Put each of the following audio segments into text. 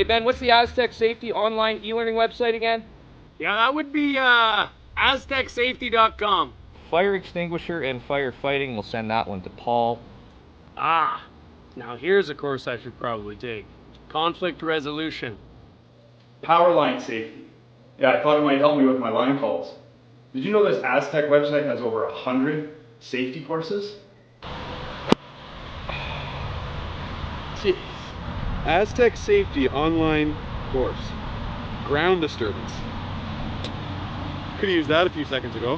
Hey, Ben, what's the Aztec Safety online e-learning website again? Yeah, that would be aztecsafety.com. Fire extinguisher and firefighting. We'll send that one to Paul. Ah, now here's a course I should probably take. Conflict resolution. Power line safety. Yeah, I thought it might help me with my line calls. Did you know this Aztec website has over 100 safety courses? Jeez. Aztec Safety online course. Ground disturbance. Could have used that a few seconds ago.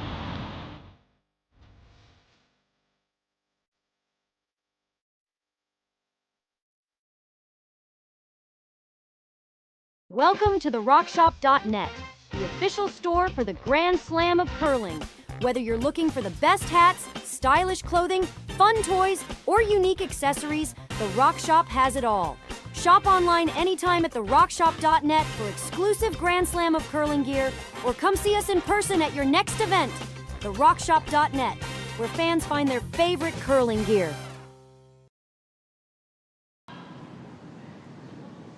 Welcome to the rockshop.net, the official store for the Grand Slam of curling. Whether you're looking for the best hats, stylish clothing, fun toys, or unique accessories, the Rock Shop has it all. Shop online anytime at therockshop.net for exclusive Grand Slam of curling gear, or come see us in person at your next event. Therockshop.net, where fans find their favorite curling gear.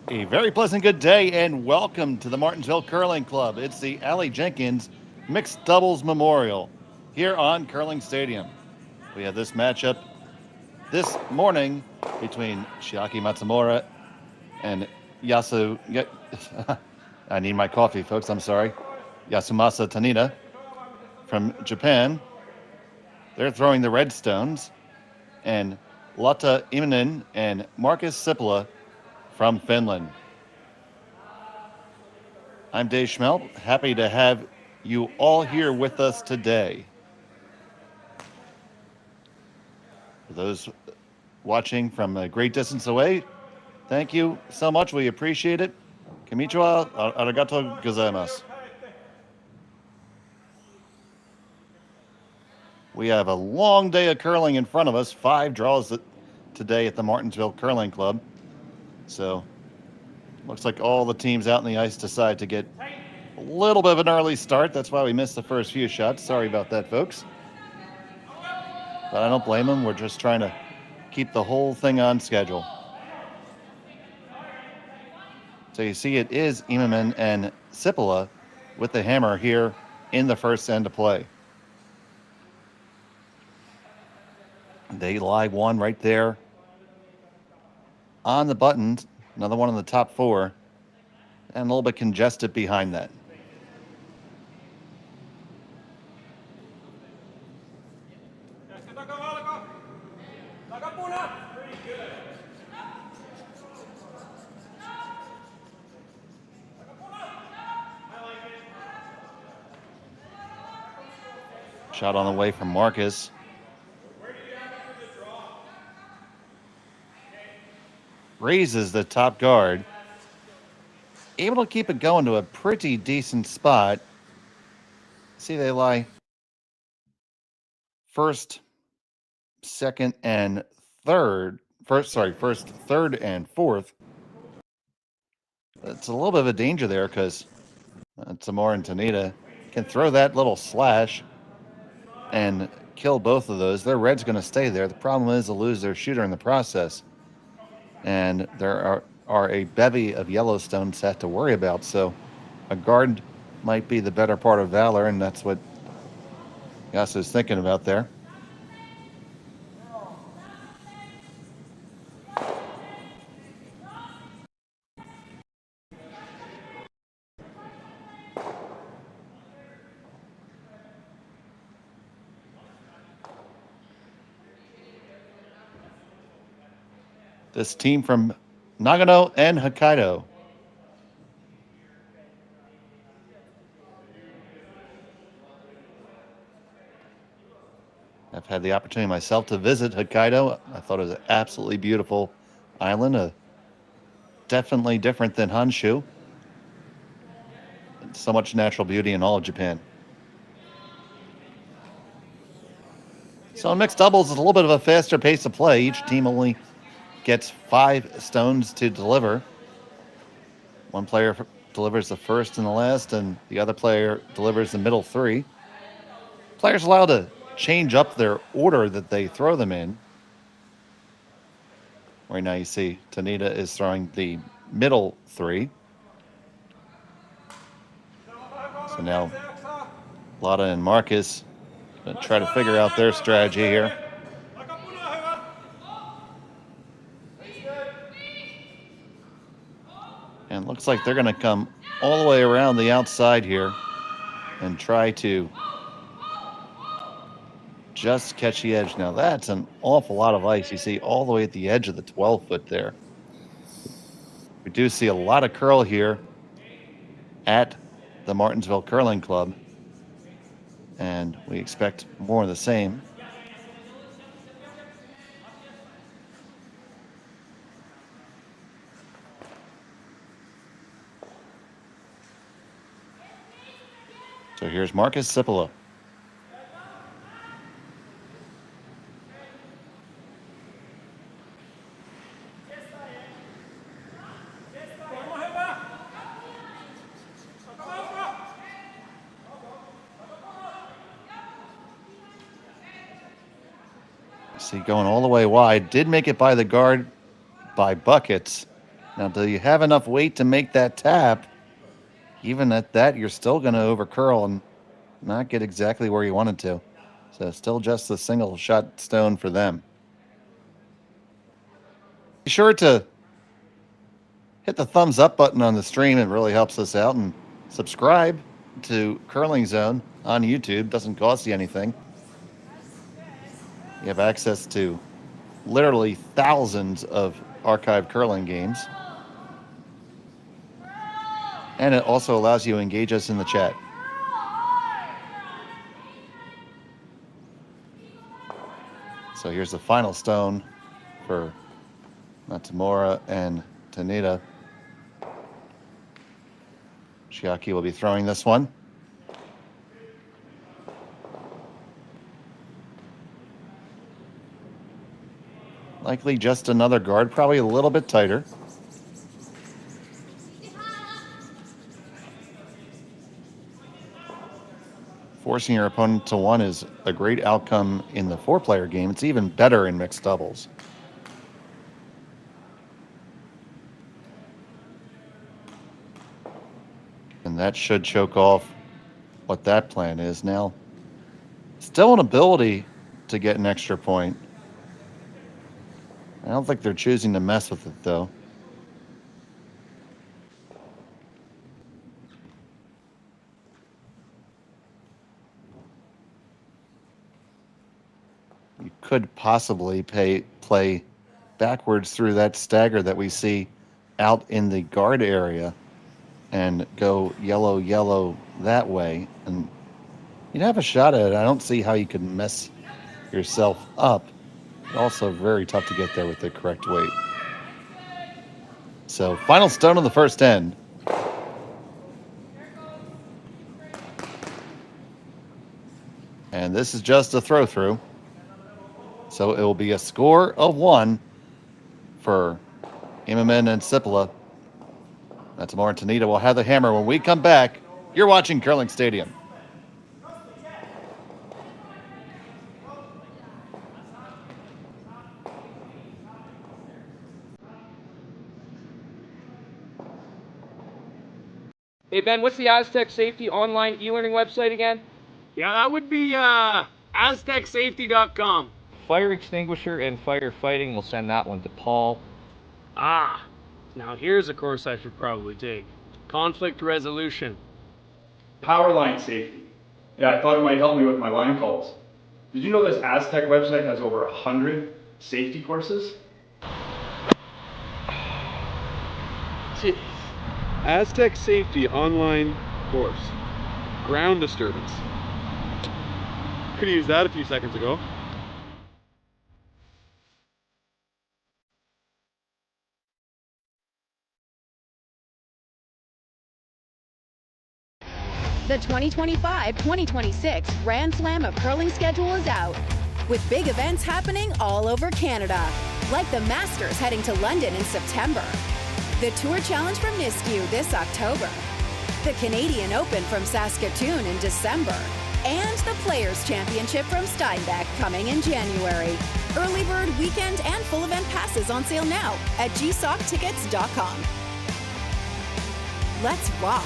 A very pleasant good day and welcome to the Martensville Curling Club. It's the Aly Jenkins Mixed Doubles Memorial here on Curling Stadium. We have this matchup this morning between Chiaki Matsumura and I need my coffee, folks, I'm sorry. Yasumasa Tanida from Japan. They're throwing the red stones. And Lotta, Immonen and Markus Sipila from Finland. I'm Dave Schmelp, happy to have you all here with us today. For those watching from a great distance away, thank you so much, we appreciate it. Konnichiwa, arigato gozaimasu. We have a long day of curling in front of us, 5 draws today at the Martensville Curling Club. So, looks like all the teams out in the ice decide to get a little bit of an early start. That's why we missed the first few shots. Sorry about that, folks. But I don't blame them. We're just trying to keep the whole thing on schedule. So you see it is Immonen and Sipila with the hammer here in the first end of play. They lie one right there on the buttons, another one in the top 4, and a little bit congested behind that. Shot on the way from Markus. Raises the top guard. Able to keep it going to a pretty decent spot. See, they lie first, second, and third. First, third, and fourth. It's a little bit of a danger there because Matsumura and Tanida can throw that little slash and kill both of those. Their red's going to stay there. The problem is they'll lose their shooter in the process. And there are a bevy of Yellowstone set to worry about. So a guard might be the better part of valor, and that's what Yasu's thinking about there. This team from Nagano and Hokkaido. I've had the opportunity myself to visit Hokkaido. I thought it was an absolutely beautiful island, definitely different than Honshu. So much natural beauty in all of Japan. So in mixed doubles, it's a little bit of a faster pace of play. Each team only gets 5 stones to deliver. One player delivers the first and the last, and the other player delivers the middle 3. Players allowed to change up their order that they throw them in. Right now you see Tanida is throwing the middle three. So now Lotta and Markus gonna try to figure out their strategy here. And it looks like they're gonna come all the way around the outside here and try to just catch the edge. Now that's an awful lot of ice. You see all the way at the edge of the 12-foot there. We do see a lot of curl here at the Martensville Curling Club, and we expect more of the same. So here's Markus Sipila. See, going all the way wide, did make it by the guard by buckets. Now, do you have enough weight to make that tap? Even at that, you're still going to over curl and not get exactly where you wanted to. So still just a single shot stone for them. Be sure to hit the thumbs up button on the stream. It really helps us out. And subscribe to Curling Zone on YouTube. Doesn't cost you anything. You have access to literally thousands of archived curling games. And it also allows you to engage us in the chat. So here's the final stone for Matsumura and Tanida. Chiaki will be throwing this one. Likely just another guard, probably a little bit tighter. Forcing your opponent to one is a great outcome in the four-player game. It's even better in mixed doubles. And that should choke off what that plan is. Now, still an ability to get an extra point. I don't think they're choosing to mess with it, though. You could possibly play backwards through that stagger that we see out in the guard area and go yellow, yellow that way. And you'd have a shot at it. I don't see how you could mess yourself up. Also very tough to get there with the correct weight. So final stone on the first end. And this is just a throw through. So it will be a score of 1 for Immonen and Sipila. Matsumura and Tanida will have the hammer when we come back. You're watching Curling Stadium. Hey Ben, what's the Aztec Safety online e-learning website again? Yeah, that would be aztecsafety.com. Fire extinguisher and firefighting, we'll send that one to Paul. Ah, now here's a course I should probably take. Conflict resolution. Power line safety. Yeah, I thought it might help me with my line calls. Did you know this Aztec website has over 100 safety courses? Aztec Safety online course. Ground disturbance. Could have used that a few seconds ago. The 2025-2026 Grand Slam of Curling schedule is out, with big events happening all over Canada, like the Masters heading to London in September, the Tour Challenge from Nisku this October, the Canadian Open from Saskatchewan in December, and the Players' Championship from Steinbeck coming in January. Early bird, weekend, and full event passes on sale now at gsocktickets.com. Let's rock.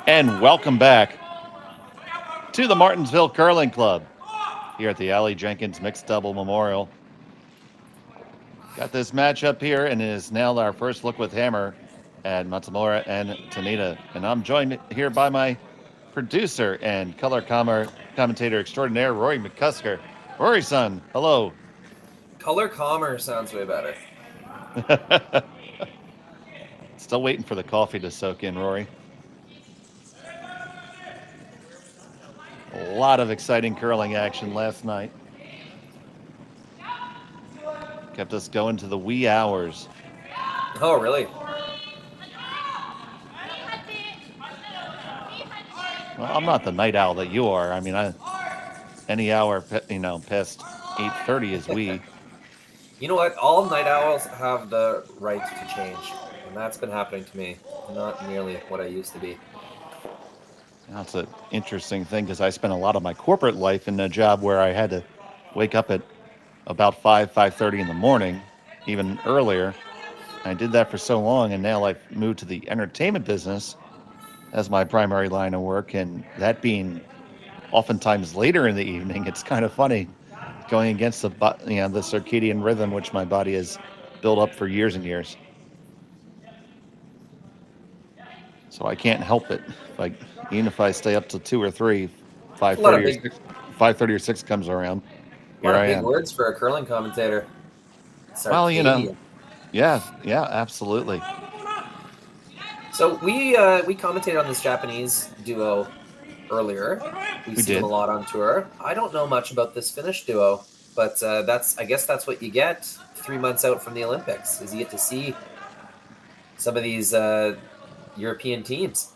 And welcome back to the Martensville Curling Club here at the Aly Jenkins Mixed Double Memorial. Got this matchup here, and it is now our first look with Hammer at Matsumura and Tanida. And I'm joined here by my producer and color commentator extraordinaire, Rory McCusker. Rory-san, hello. Color calmer sounds way better. Still waiting for the coffee to soak in, Rory. A lot of exciting curling action last night. Kept us going to the wee hours. Oh, really? Well, I'm not the night owl that you are. I mean, any hour, past 8:30 is wee. You know what? All night owls have the right to change, and that's been happening to me. Not nearly what I used to be. That's an interesting thing because I spent a lot of my corporate life in a job where I had to wake up at about 5:30 in the morning, even earlier. I did that for so long, and now I've moved to the entertainment business as my primary line of work, and that being oftentimes later in the evening, it's kind of funny going against the circadian rhythm which my body has built up for years and years. So I can't help it. Even if I stay up till 2 or 3, 5:30 or 6 comes around. Here I am. Big words for a curling commentator. Well, yeah, absolutely. So we commentated on this Japanese duo earlier. We see them a lot on tour. I don't know much about this Finnish duo, but I guess that's what you get 3 months out from the Olympics, is you get to see some of these European teams.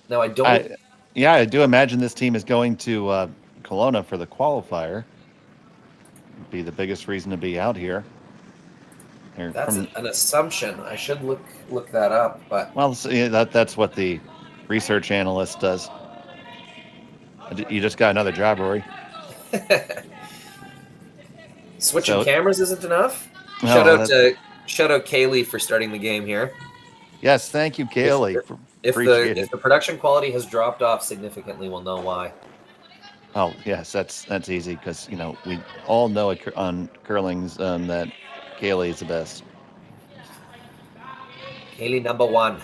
Now, I do imagine this team is going to Kelowna for the qualifier. It'd be the biggest reason to be out here. That's an assumption. I should look that up, but that's what the research analyst does. You just got another job, Rory. Switching cameras isn't enough. No, shout out Kaylee for starting the game here. Yes, thank you, Kaylee. If the production quality has dropped off significantly, we'll know why. Oh yes, that's easy because we all know on curling's that Kaylee is the best. Kaylee number 1.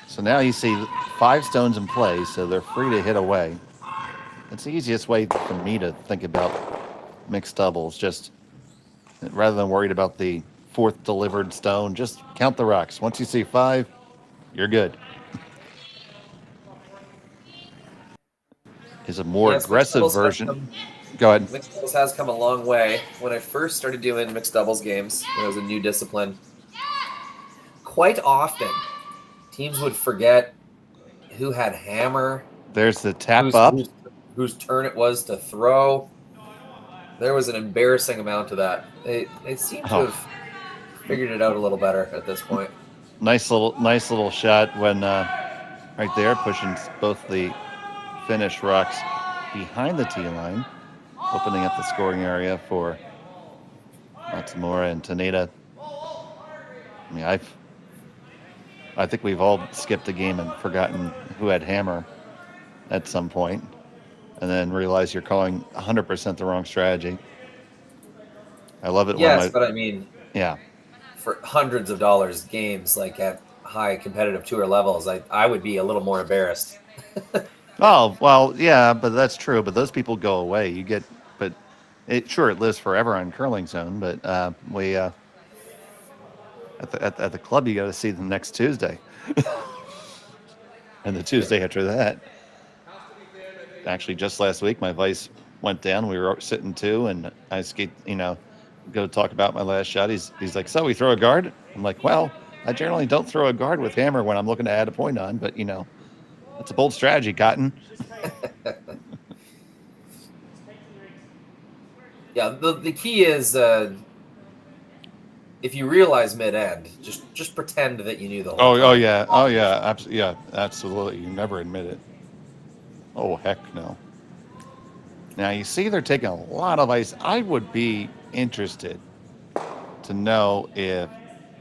So now you see 5 stones in play, so they're free to hit away. It's the easiest way for me to think about mixed doubles. Just rather than worried about the 4th delivered stone, just count the rocks. Once you see 5, you're good. Is a more aggressive version. Go ahead. Mixed doubles has come a long way. When I first started doing mixed doubles games, when it was a new discipline, quite often teams would forget who had hammer. There's the tap up. Whose turn it was to throw. There was an embarrassing amount of that. They seem to have figured it out a little better at this point. Nice little shot when right there, pushing both the Finnish rocks behind the tee line, opening up the scoring area for Matsumura and Tanida. I mean, I think we've all skipped a game and forgotten who had hammer at some point, and then realize you're calling 100% the wrong strategy. I love it. Yes, but I mean, yeah, for hundreds of dollars games, like at high competitive tour levels, I would be a little more embarrassed. Oh, well, yeah, but that's true. But those people go away. It lives forever on Curling Zone. But we at the club, you got to see them next Tuesday, and the Tuesday after that. Actually, just last week, my vice went down. We were sitting 2, and I go talk about my last shot. He's like, "So we throw a guard?" I'm like, "Well, I generally don't throw a guard with hammer when I'm looking to add a point on, but that's a bold strategy, Cotton." Yeah, the key is if you realize mid-end, just pretend that you knew the whole time. Oh yeah, absolutely. You never admit it. Oh, heck no. Now, you see they're taking a lot of ice. I would be interested to know if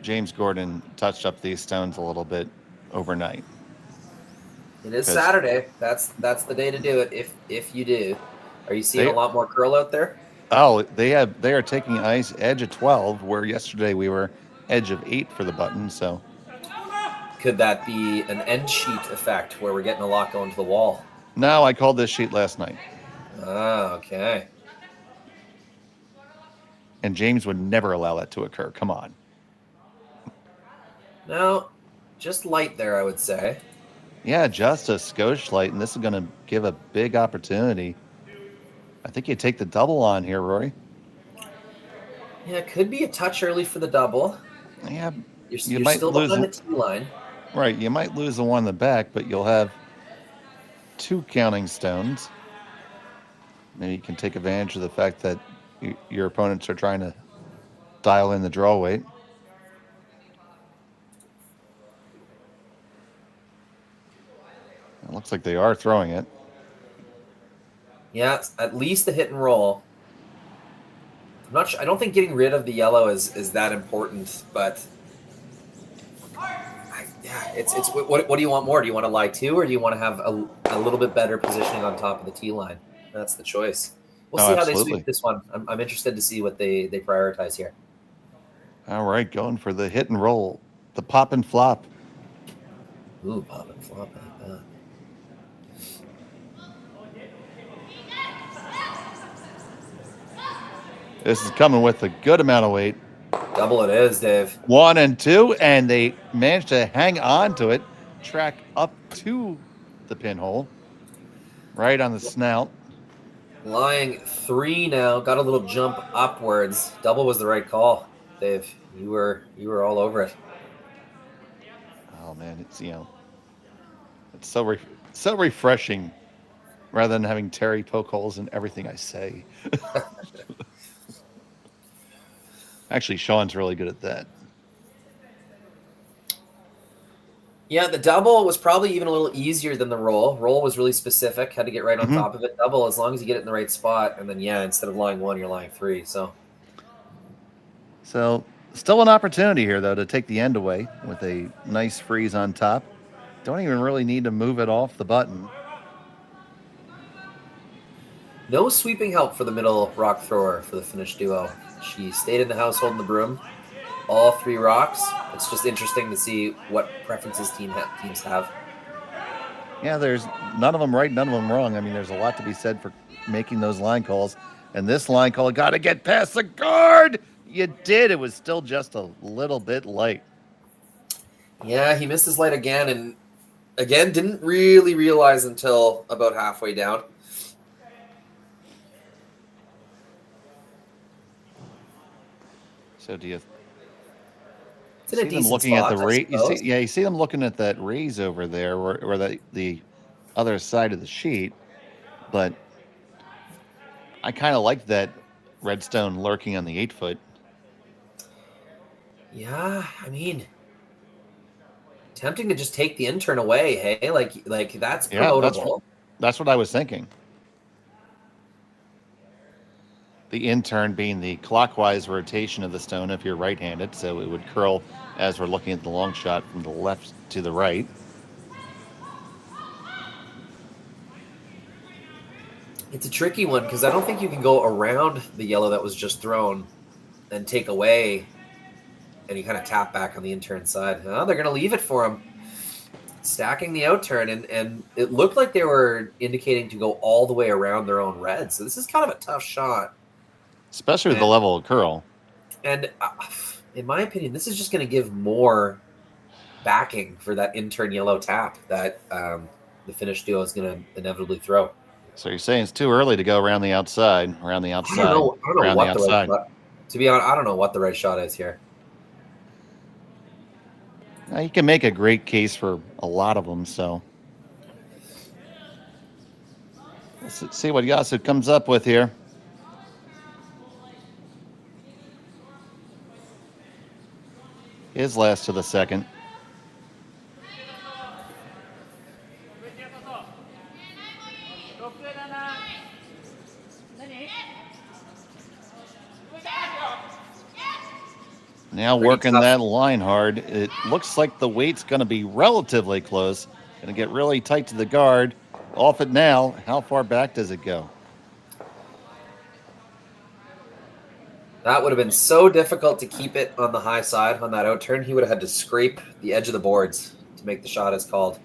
James Gordon touched up these stones a little bit overnight. It is Saturday. That's the day to do it. If you do, are you seeing a lot more curl out there? Oh, they are taking ice edge of 12, where yesterday we were edge of 8 for the button. So could that be an end sheet effect where we're getting a lot going to the wall? No, I called this sheet last night. Ah, okay. And James would never allow that to occur. Come on. No, just light there, I would say. Yeah, just a skosh light, and this is going to give a big opportunity. I think you take the double on here, Rory. Yeah, it could be a touch early for the double. Yeah, you're still behind the tee line. Right, you might lose the one in the back, but you'll have 2 counting stones. Maybe you can take advantage of the fact that your opponents are trying to dial in the draw weight. It looks like they are throwing it. Yeah, at least the hit and roll. I'm not sure. I don't think getting rid of the yellow is that important, but it's what do you want more? Do you want to lie 2, or do you want to have a little bit better positioning on top of the tee line? That's the choice. We'll see how they sweep this one. I'm interested to see what they prioritize here. All right, going for the hit and roll, the pop and flop. Ooh, pop and flop like that. This is coming with a good amount of weight. Double it is, Dave. 1 and 2, and they managed to hang on to it, track up to the pinhole, right on the snout. Lying 3 now, got a little jump upwards. Double was the right call, Dave. You were all over it. Oh man, it's it's so refreshing, rather than having Terry poke holes in everything I say. Actually, Sean's really good at that. Yeah, the double was probably even a little easier than the roll. Roll was really specific, had to get right on top of it. Double, as long as you get it in the right spot, and then instead of lying 1, you're lying 3. So still an opportunity here though to take the end away with a nice freeze on top. Don't even really need to move it off the button. no sweeping help for the middle rock thrower for the Finnish duo. She stayed in the house holding the broom. All 3 rocks. It's just interesting to see what preferences teams have. Yeah, there's none of them right, none of them wrong. I mean, there's a lot to be said for making those line calls. And this line call, got to get past the guard. You did. It was still just a little bit light. Yeah, he missed his light again, and again, didn't really realize until about halfway down. So do you see them looking at the raise? You see them looking at that raise over there, or the other side of the sheet. But I kind of like that redstone lurking on the 8-foot. Yeah, I mean, tempting to just take the intern away. Hey, like that's promotable. That's what I was thinking. The intern being the clockwise rotation of the stone if you're right-handed, so it would curl as we're looking at the long shot from the left to the right. It's a tricky one because I don't think you can go around the yellow that was just thrown and take away, and you kind of tap back on the intern side. Oh, they're going to leave it for him. Stacking the outturn, and it looked like they were indicating to go all the way around their own red. So this is kind of a tough shot. Especially with the level of curl. And in my opinion, this is just going to give more backing for that intern yellow tap that the Finnish duo is going to inevitably throw. So you're saying it's too early to go around the outside, I don't know what the right shot. To be honest, I don't know what the right shot is here. Now, you can make a great case for a lot of them, so let's see what Yasu comes up with here. His last to the second. Now Pretty working tough. that line hard. It looks like the weight's going to be relatively close. Going to get really tight to the guard. Off it now. How far back does it go? That would have been so difficult to keep it on the high side on that out turn. He would have had to scrape the edge of the boards to make the shot as called.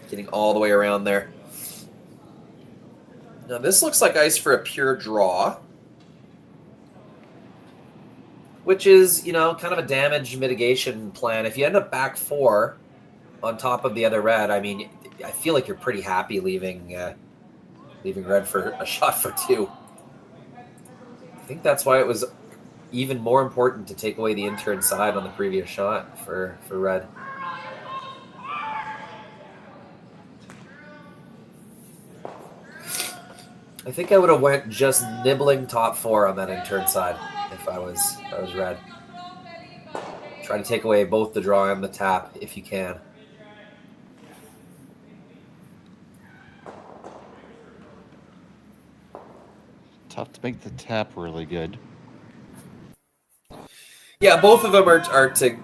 Getting all the way around there. Now this looks like ice for a pure draw, which is, you know, kind of a damage mitigation plan. If you end up back 4 on top of the other red, I mean, I feel like you're pretty happy leaving red for a shot for 2. I think that's why it was even more important to take away the in-turn side on the previous shot for red. I think I would have went just nibbling top 4 on that in-turn side if I was red. Try to take away both the draw and the tap if you can. Tough to make the tap really good. Yeah, both of them are to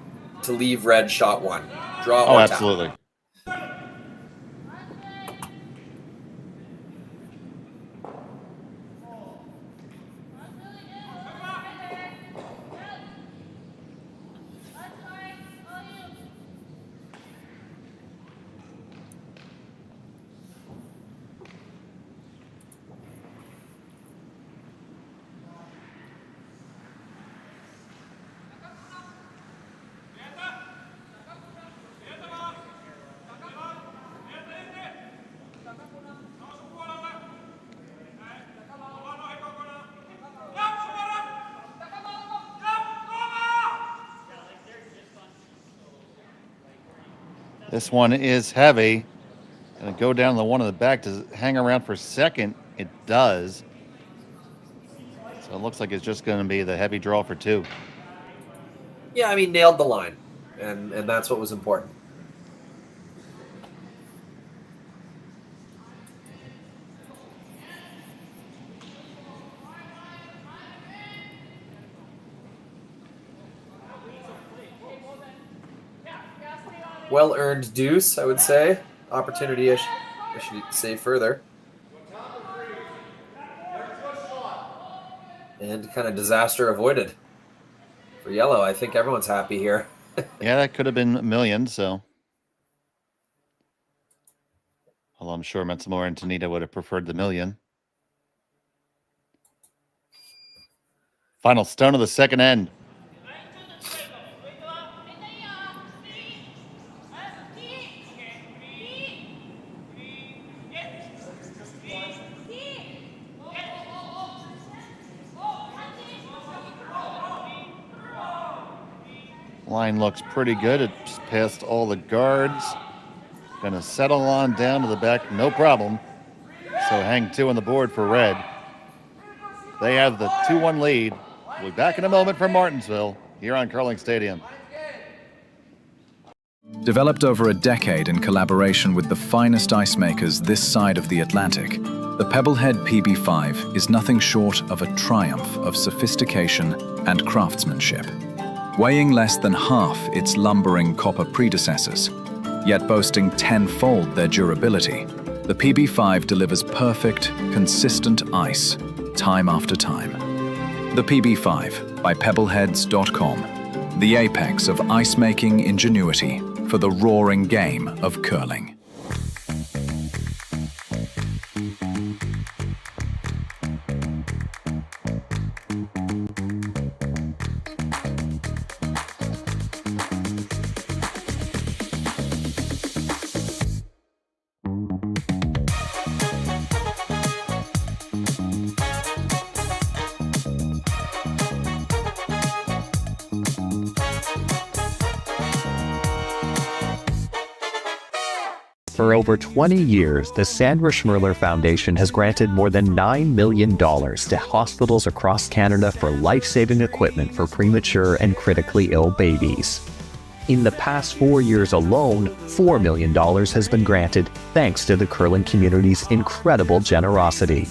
leave red shot 1. Draw Oh, or absolutely. tap. This one is heavy. Gonna go down the one in the back. Does it hang around for second? It does. So it looks like it's just gonna be the heavy draw for 2. Yeah, I mean, nailed the line, and that's what was important. Well-earned deuce, I would say. Opportunity I should say further. And kind of disaster avoided. For yellow, I think everyone's happy here. Yeah, that could have been a million, so. Well, I'm sure Matsumura and Tanida would have preferred the million. Final stone of the second end. Line looks pretty good. It's past all the guards. Gonna settle on down to the back, no problem. So hang 2 on the board for red. They have the 2-1 lead. We'll be back in a moment from Martensville here on Curling Stadium. Developed over a decade in collaboration with the finest ice makers this side of the Atlantic, the Pebblehead PB5 is nothing short of a triumph of sophistication and craftsmanship. Weighing less than half its lumbering copper predecessors, yet boasting 10-fold their durability, the PB5 delivers perfect, consistent ice, time after time. The PB5 by Pebbleheads.com, the apex of ice-making ingenuity for the roaring game of curling. For over 20 years, the Sandra Schmirler Foundation has granted more than $9 million to hospitals across Canada for life-saving equipment for premature and critically ill babies. In the past 4 years alone, $4 million has been granted thanks to the curling community's incredible generosity.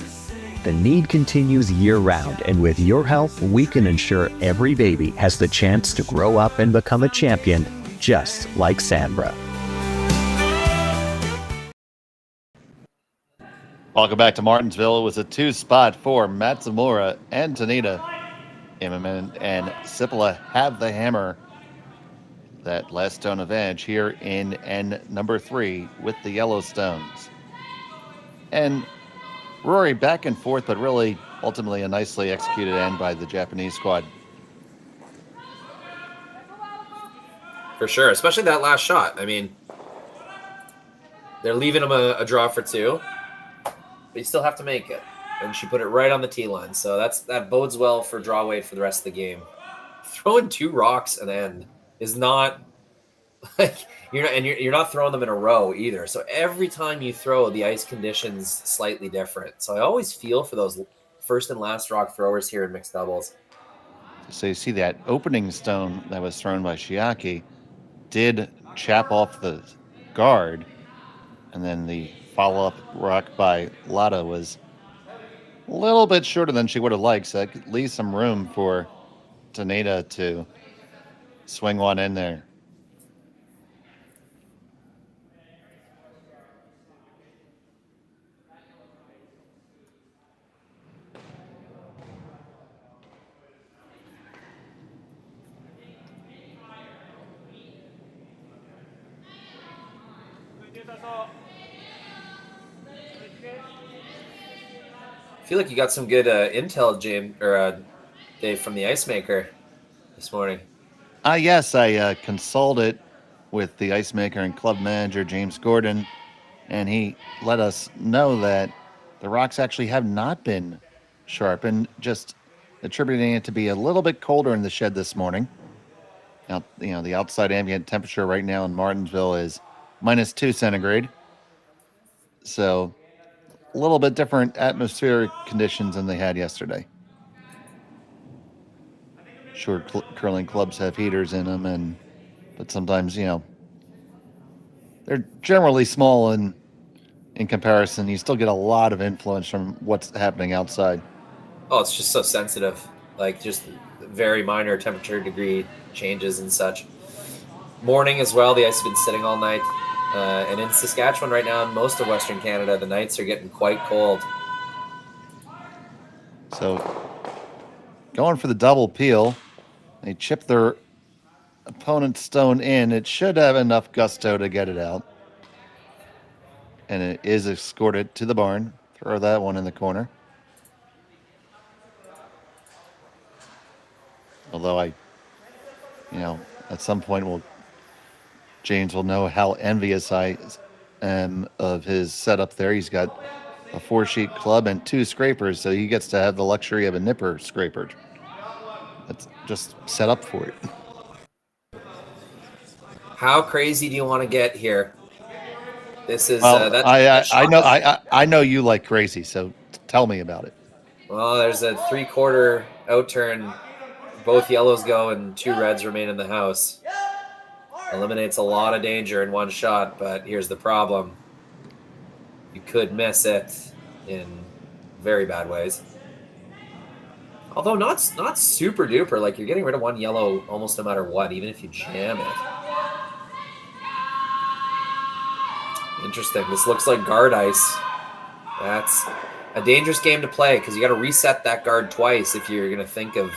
The need continues year-round, and with your help, we can ensure every baby has the chance to grow up and become a champion, just like Sandra. Welcome back to Martensville. It was a 2-spot for Matsumura and Tanida. Immonen and Sipila have the hammer. That last stone advantage here in N number 3 with the yellow stones. And Rory back and forth, but really ultimately a nicely executed end by the Japanese squad. For sure, especially that last shot. I mean, they're leaving him a draw for 2, but you still have to make it. And she put it right on the tee line, so that bodes well for draw weight for the rest of the game. Throwing 2 rocks an end is not like you're not throwing them in a row either. So every time you throw, the ice conditions slightly different. So I always feel for those first and last rock throwers here in mixed doubles. So you see that opening stone that was thrown by Chiaki did chap off the guard, and then the follow-up rock by Lotta was a little bit shorter than she would have liked, so that could leave some room for Tanida to swing one in there. I feel like you got some good intel, Dave, from the ice maker this morning. Yes, I consulted with the ice maker and club manager, James Gordon, and he let us know that the rocks actually have not been sharpened, just attributing it to be a little bit colder in the shed this morning. Now, the outside ambient temperature right now in Martensville is -2 centigrade. So a little bit different atmospheric conditions than they had yesterday. Sure, curling clubs have heaters in them, but sometimes, they're generally small in comparison. You still get a lot of influence from what's happening outside. Oh, it's just so sensitive. Like, just very minor temperature degree changes and such. Morning as well, the ice has been sitting all night. And in Saskatchewan right now, in most of Western Canada, the nights are getting quite cold. So, going for the double peel, they chip their opponent's stone in. It should have enough gusto to get it out. And it is escorted to the barn. Throw that one in the corner. Although at some point James will know how envious I am of his setup there. He's got a 4-sheet club and 2 scrapers, so he gets to have the luxury of a nipper scraper. That's just set up for it. How crazy do you want to get here? This is I know you like crazy, so tell me about it. Well, there's a 3/4 outturn. Both yellows go and 2 reds remain in the house. Eliminates a lot of danger in one shot, but here's the problem. You could miss it in very bad ways. Although not super duper. Like, you're getting rid of 1 yellow almost no matter what, even if you jam it. Interesting. This looks like guard ice. That's a dangerous game to play because you got to reset that guard twice if you're going to think of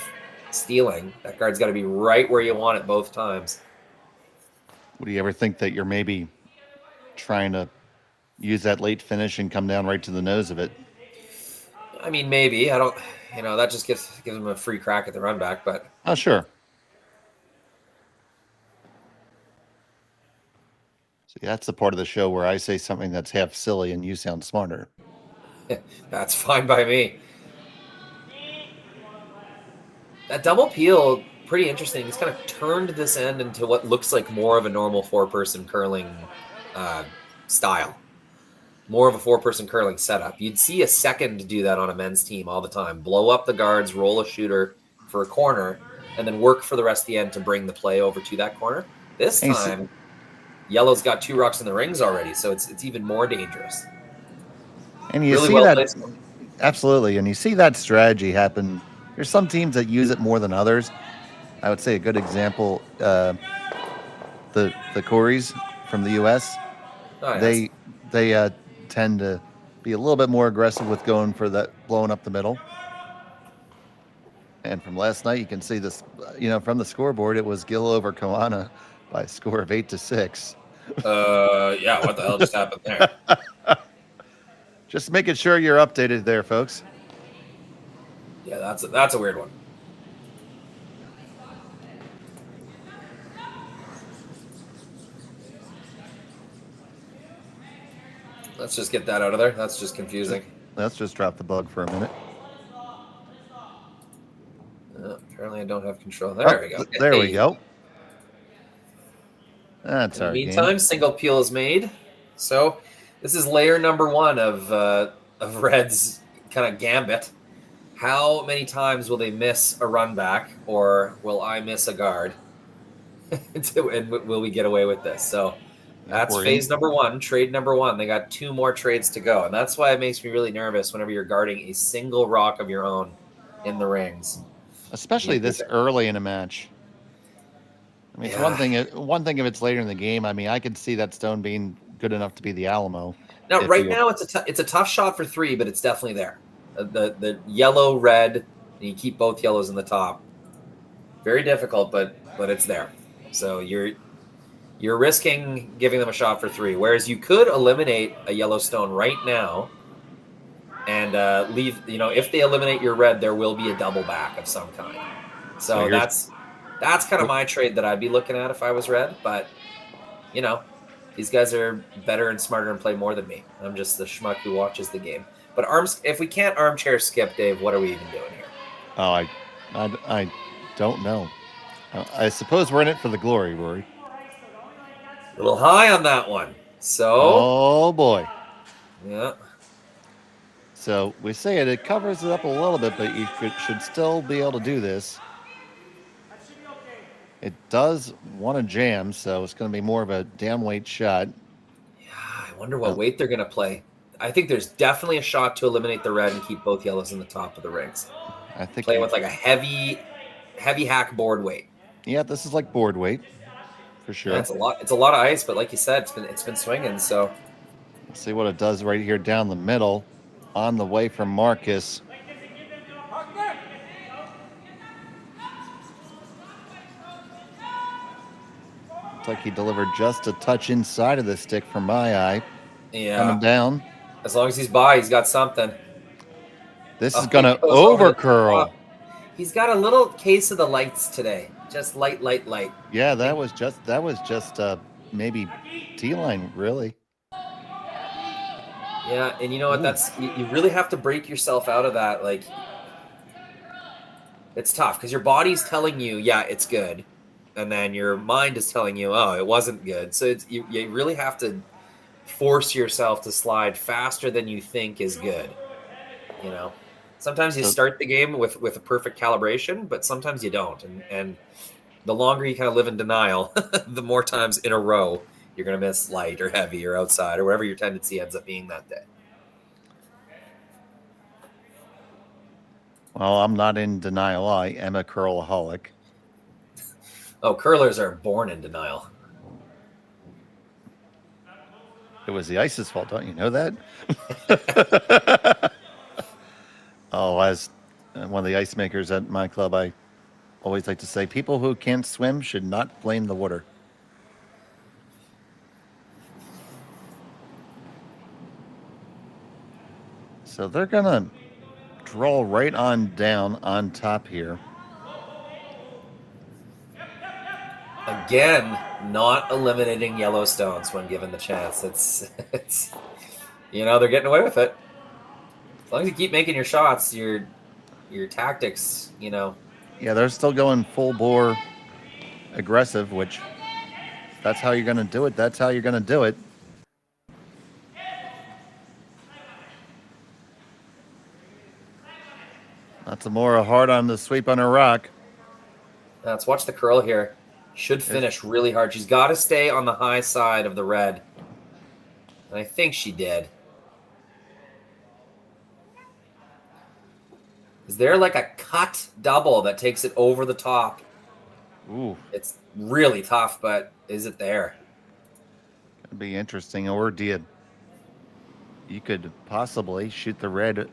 stealing. That guard's got to be right where you want it both times. Would you ever think that you're maybe trying to use that late finish and come down right to the nose of it? I mean, maybe. I don't, that just gives them a free crack at the run back, but. Oh, sure. See, that's the part of the show where I say something that's half silly and you sound smarter. That's fine by me. That double peel, pretty interesting. He's kind of turned this end into what looks like more of a normal 4-person curling style. More of a 4-person curling setup. You'd see a second do that on a men's team all the time. Blow up the guards, roll a shooter for a corner, and then work for the rest of the end to bring the play over to that corner. This time, yellow's got 2 rocks in the rings already, so it's even more dangerous. And you really see well that placed. Absolutely, and you see that strategy happen. There's some teams that use it more than others. I would say a good example, the Corys from the U.S. Oh, yes. They tend to be a little bit more aggressive with going for that, blowing up the middle. And from last night, you can see this, from the scoreboard, it was Gil over Koana by a score of 8-6. Yeah, what the hell just happened there? Just making sure you're updated there, folks. Yeah, that's a weird one. Let's just get that out of there. That's just confusing. Let's just drop the bug for a minute. Apparently I don't have control. There we go. There we go. That's In our the meantime, game. single peel is made. So this is layer number 1 of Red's kind of gambit. How many times will they miss a run back, or will I miss a guard? And will we get away with this? So that's phase number 1, trade number 1. They got 2 more trades to go. And that's why it makes me really nervous whenever you're guarding a single rock of your own in the rings. Especially this early in a match. I mean, it's one thing if it's later in the game. I mean, I could see that stone being good enough to be the Alamo. Now, right now, it's a tough shot for 3, but it's definitely there. The yellow, red, and you keep both yellows in the top. Very difficult, but it's there. So you're risking giving them a shot for 3. Whereas you could eliminate a yellow stone right now and leave. If they eliminate your red, there will be a double back of some kind. So that's kind of my trade that I'd be looking at if I was red. But these guys are better and smarter and play more than me. I'm just the schmuck who watches the game. But if we can't armchair skip, Dave, what are we even doing here? Oh, I don't know. I suppose we're in it for the glory, Rory. A little high on that one. So. Oh boy. Yeah. So we say it covers it up a little bit, but you should still be able to do this. It does want to jam, so it's going to be more of a down weight shot. Yeah, I wonder what weight they're going to play. I think there's definitely a shot to eliminate the red and keep both yellows in the top of the rings. I think play with like a heavy hack board weight. Yeah, this is like board weight for sure. Yeah, it's a lot of ice, but like you said, it's been swinging. So let's see what it does right here down the middle, on the way from Markus. Looks like he delivered just a touch inside of the stick from my eye. Yeah. Coming down. As long as he's by, he's got something. This is going to overcurl. He's got a little case of the lights today. Just light. Yeah, that was just maybe T-line, really. Yeah, and you know what? You really have to break yourself out of that. Like, it's tough because your body's telling you, yeah, it's good, and then your mind is telling you, oh, it wasn't good. So you really have to force yourself to slide faster than you think is good. Sometimes you start the game with a perfect calibration, but sometimes you don't. And the longer you kind of live in denial, the more times in a row you're going to miss light or heavy or outside or whatever your tendency ends up being that day. Well, I'm not in denial. I am a curlaholic. Oh, curlers are born in denial. It was the ice's fault, don't you know that? Oh, as one of the ice makers at my club, I always like to say, people who can't swim should not blame the water. So they're going to draw right on down on top here. Again, not eliminating yellow stones when given the chance. It's they're getting away with it. As long as you keep making your shots, your tactics, Yeah, they're still going full bore aggressive, which that's how you're going to do it. That's how you're going to do it. Matsumura hard on the sweep on her rock. Let's watch the curl here. Should finish really hard. She's got to stay on the high side of the red. And I think she did. Is there like a cut double that takes it over the top? Ooh. It's really tough, but is it there? It'd be interesting. Or you could possibly shoot the red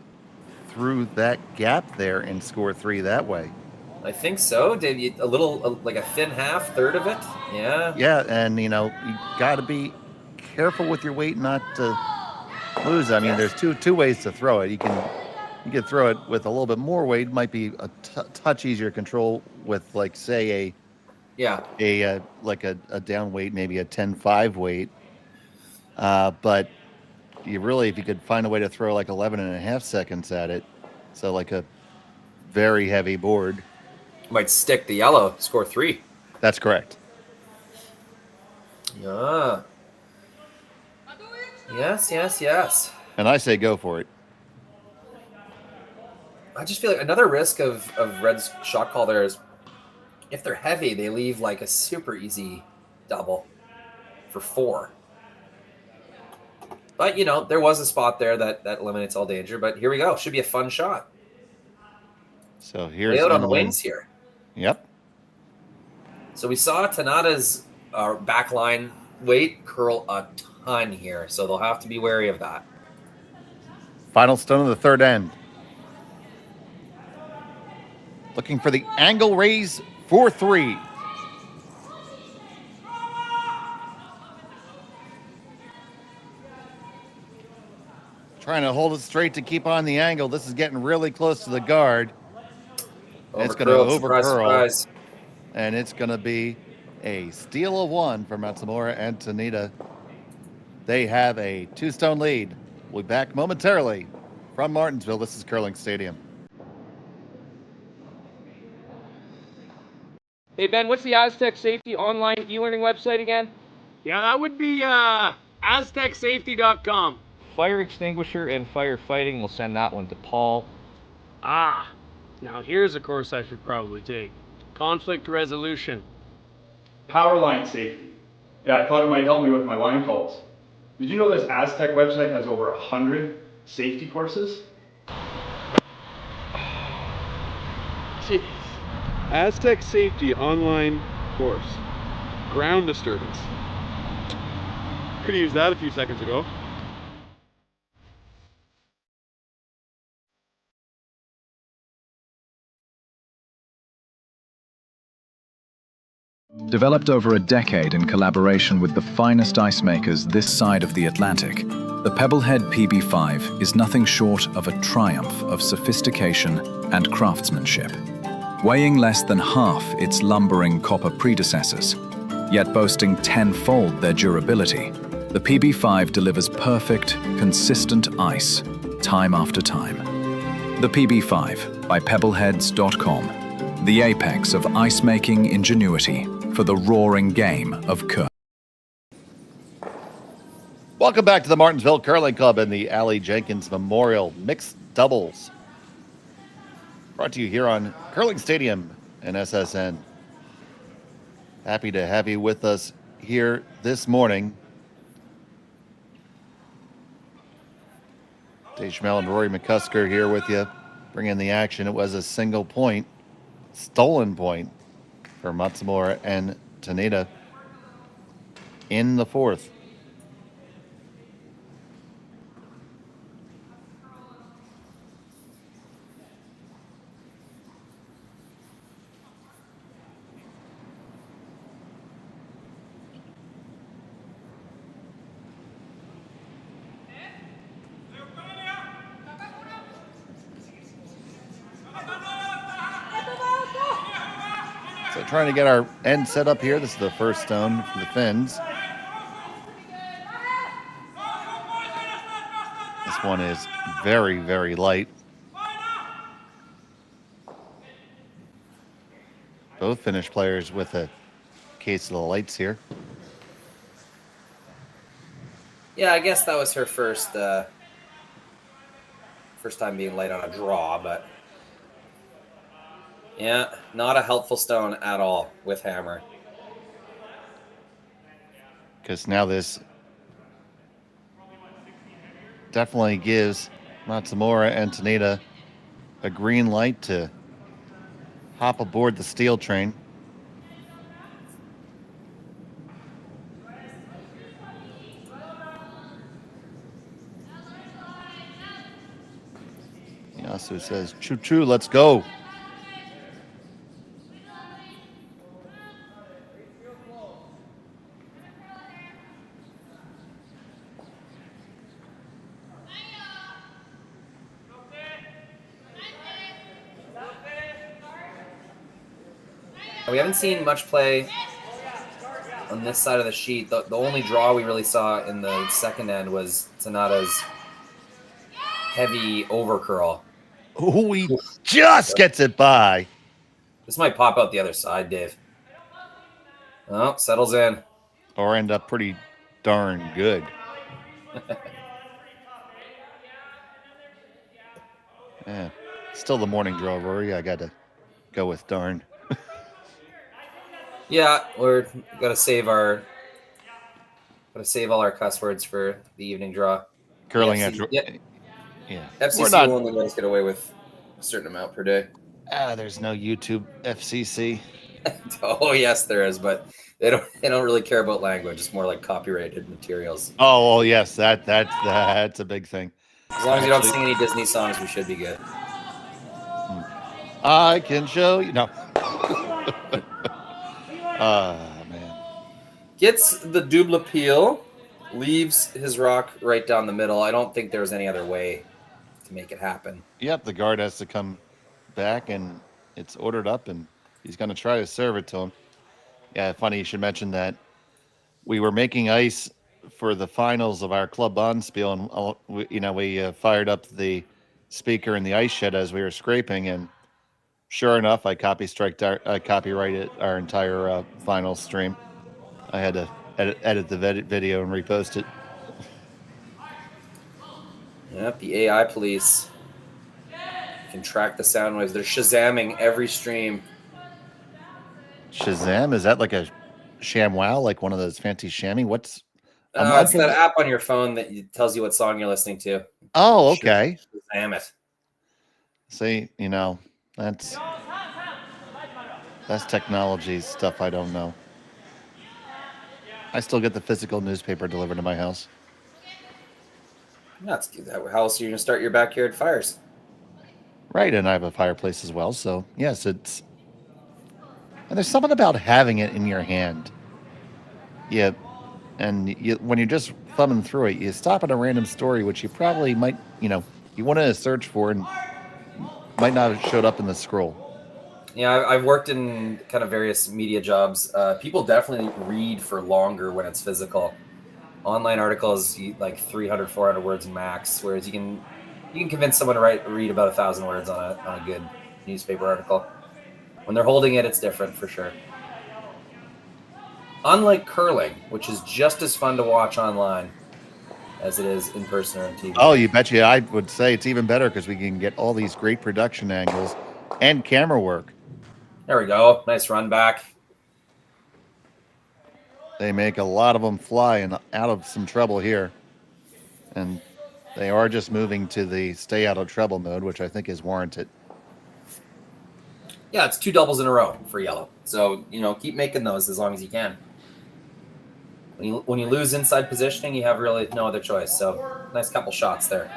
through that gap there and score 3 that way. I think so. Did you like a thin half, third of it? Yeah. Yeah, and you got to be careful with your weight not to lose. I mean, there's two ways to throw it. You can throw it with a little bit more weight. It might be a touch easier to control with, like, say a down weight, maybe a 10-5 weight. But if you could find a way to throw like 11.5 seconds at it, so like a very heavy board, might stick the yellow, score 3. That's correct. Yeah. Yes. And I say go for it. I just feel like another risk of Red's shot call there is if they're heavy, they leave like a super easy double for 4. But, there was a spot there that eliminates all danger. But here we go. Should be a fun shot. So here's Layout on the wings here. Yep. So we saw Tanida's backline weight curl a ton here. So they'll have to be wary of that. Final stone of the third end. Looking for the angle raise for 3. Trying to hold it straight to keep on the angle. This is getting really close to the guard. It's going to over curl. And it's going to be a steal of 1 for Matsumura and Tanida. They have a 2-stone lead. We'll be back momentarily from Martensville. This is Curling Stadium. Hey, Ben, what's the Aztec Safety online e-learning website again? Yeah, that would be aztecsafety.com. Fire extinguisher and firefighting, we'll send that one to Paul. Ah, now here's a course I should probably take. Conflict resolution. Power line safety. Yeah, I thought it might help me with my line calls. Did you know this Aztec website has over 100 safety courses? Jeez. Aztec Safety online course. Ground disturbance. Could have used that a few seconds ago. Developed over a decade in collaboration with the finest ice makers this side of the Atlantic, the Pebblehead PB5 is nothing short of a triumph of sophistication and craftsmanship. Weighing less than half its lumbering copper predecessors, yet boasting 10-fold their durability, the PB5 delivers perfect, consistent ice, time after time. The PB5 by Pebbleheads.com, the apex of ice-making ingenuity for the roaring game of curling. Welcome back to the Martensville Curling Club and the Aly Jenkins Memorial Mixed Doubles. Brought to you here on Curling Stadium and SSN. Happy to have you with us here this morning. Dave Schmel and Rory McCusker here with you, bringing the action. It was a single point, stolen point for Matsumura and Tanida in the 4th. So trying to get our end set up here. This is the first stone from the Finns. This one is very, very light. Both Finnish players with a case of the lights here. Yeah, I guess that was her first time being light on a draw, but yeah, not a helpful stone at all with hammer. Because now this definitely gives Matsumura and Tanida a green light to hop aboard the steel train. Yasu says, choo-choo, let's go. We haven't seen much play on this side of the sheet. The only draw we really saw in the second end was Tanada's heavy overcurl. Oh, he just gets it by. This might pop out the other side, Dave. Oh, settles in. Or end up pretty darn good. Yeah. Still the morning draw, Rory. I got to go with darn. Yeah, we're gotta save all our cuss words for the evening draw. Curling FCC, at yeah. FCC will only let us get away with a certain amount per day. There's no YouTube FCC. Oh yes, there is, but they don't really care about language. It's more like copyrighted materials. Oh well, yes, that's a big thing. As long as you don't sing any Disney songs, we should be good. I can show you. No. Man. Gets the double peel, leaves his rock right down the middle. I don't think there was any other way to make it happen. Yep, the guard has to come back, and it's ordered up, and he's going to try to serve it to him. Yeah, funny you should mention that. We were making ice for the finals of our club bonspiel, and we fired up the speaker in the ice shed as we were scraping, and sure enough, I copyrighted our entire final stream. I had to edit the video and repost it. Yep, the AI police can track the sound waves. They're Shazamming every stream. Shazam? Is that like a ShamWow, like one of those fancy chamois? What's? It's that app on your phone that tells you what song you're listening to. Oh, okay. Shazam it. See, that's technology stuff I don't know. I still get the physical newspaper delivered to my house. That's good. How else are you going to start your backyard fires? Right, and I have a fireplace as well, so yes, it's... And there's something about having it in your hand. Yeah, and when you're just thumbing through it, you stop at a random story, which you probably might, you want to search for and might not have showed up in the scroll. Yeah, I've worked in kind of various media jobs. People definitely read for longer when it's physical. Online articles, like 300, 400 words max, whereas you can convince someone to read about 1,000 words on a good newspaper article. When they're holding it, it's different for sure. Unlike curling, which is just as fun to watch online as it is in person or on TV. Oh, you betcha. I would say it's even better because we can get all these great production angles and camera work. There we go. Nice run back. They make a lot of them fly and out of some trouble here. And they are just moving to the stay out of trouble mode, which I think is warranted. Yeah, it's 2 doubles in a row for yellow. So, keep making those as long as you can. When you lose inside positioning, you have really no other choice. So, nice couple shots there.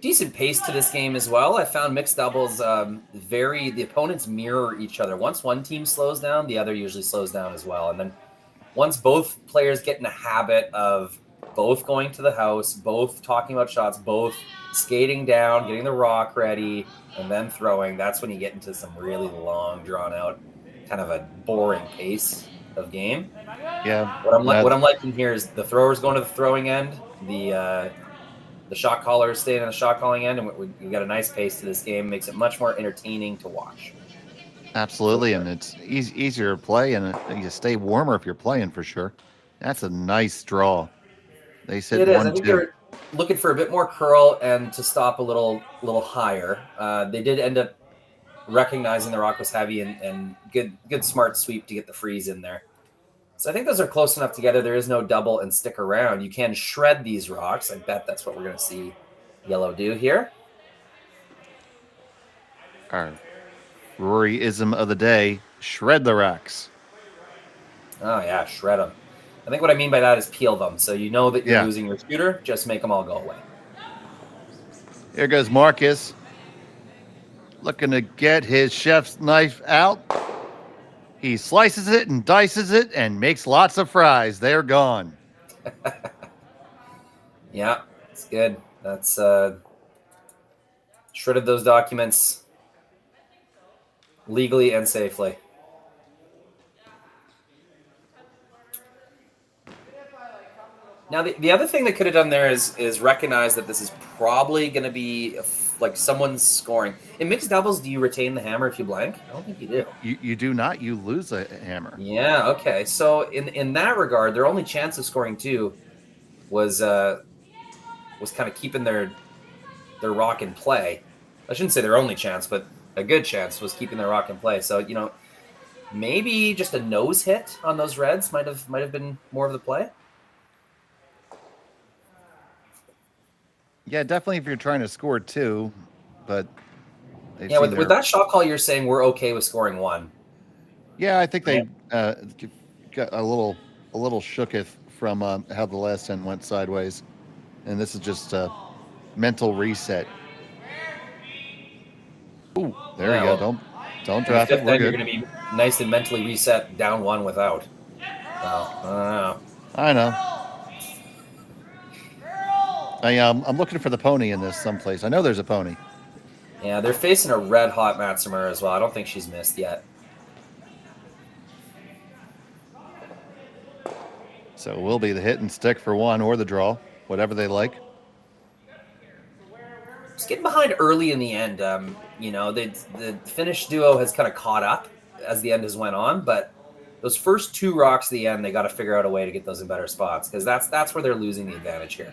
Decent pace to this game as well. I found mixed doubles the opponents mirror each other. Once one team slows down, the other usually slows down as well. And then once both players get in a habit of both going to the house, both talking about shots, both skating down, getting the rock ready, and then throwing, that's when you get into some really long, drawn-out, kind of a boring pace of game. Yeah. What I'm liking here is the throwers going to the throwing end, the shot caller is staying on the shot calling end, and we got a nice pace to this game. Makes it much more entertaining to watch. Absolutely, and it's easier to play, and you stay warmer if you're playing for sure. That's a nice draw. They said it is. 1-2. I think they're looking for a bit more curl and to stop a little higher. They did end up recognizing the rock was heavy and good smart sweep to get the freeze in there. So I think those are close enough together. There is no double and stick around. You can shred these rocks. I bet that's what we're going to see Yellow do here. Our Rory-ism of the day, shred the rocks. Oh, yeah, shred them. I think what I mean by that is peel them. So you know that you're losing your shooter. Just make them all go away. Here goes Markus. Looking to get his chef's knife out. He slices it and dices it and makes lots of fries. They're gone. Yeah, it's good. That's shredded those documents legally and safely. Now, the other thing they could have done there is recognize that this is probably going to be like someone's scoring. In mixed doubles, do you retain the hammer if you blank? I don't think you do. You do not. You lose a hammer. Yeah, okay. So in that regard, their only chance of scoring 2 was kind of keeping their rock in play. I shouldn't say their only chance, but a good chance was keeping their rock in play. So, you know, maybe just a nose hit on those reds might have been more of the play. Yeah, definitely if you're trying to score 2, but... Yeah, with that shot call, you're saying we're okay with scoring 1. Yeah, I think they got a little shooketh from how the last end went sideways. And this is just a mental reset. Ooh, there you go. Don't drop it. We're good. You're going to be nice and mentally reset down 1 without. I know. I'm looking for the pony in this someplace. I know there's a pony. Yeah, they're facing a red-hot Matsumura as well. I don't think she's missed yet. So it will be the hit and stick for 1 or the draw, whatever they like. Just getting behind early in the end. You know, the Finnish duo has kind of caught up as the end has went on, but those first 2 rocks at the end, they got to figure out a way to get those in better spots because that's where they're losing the advantage here.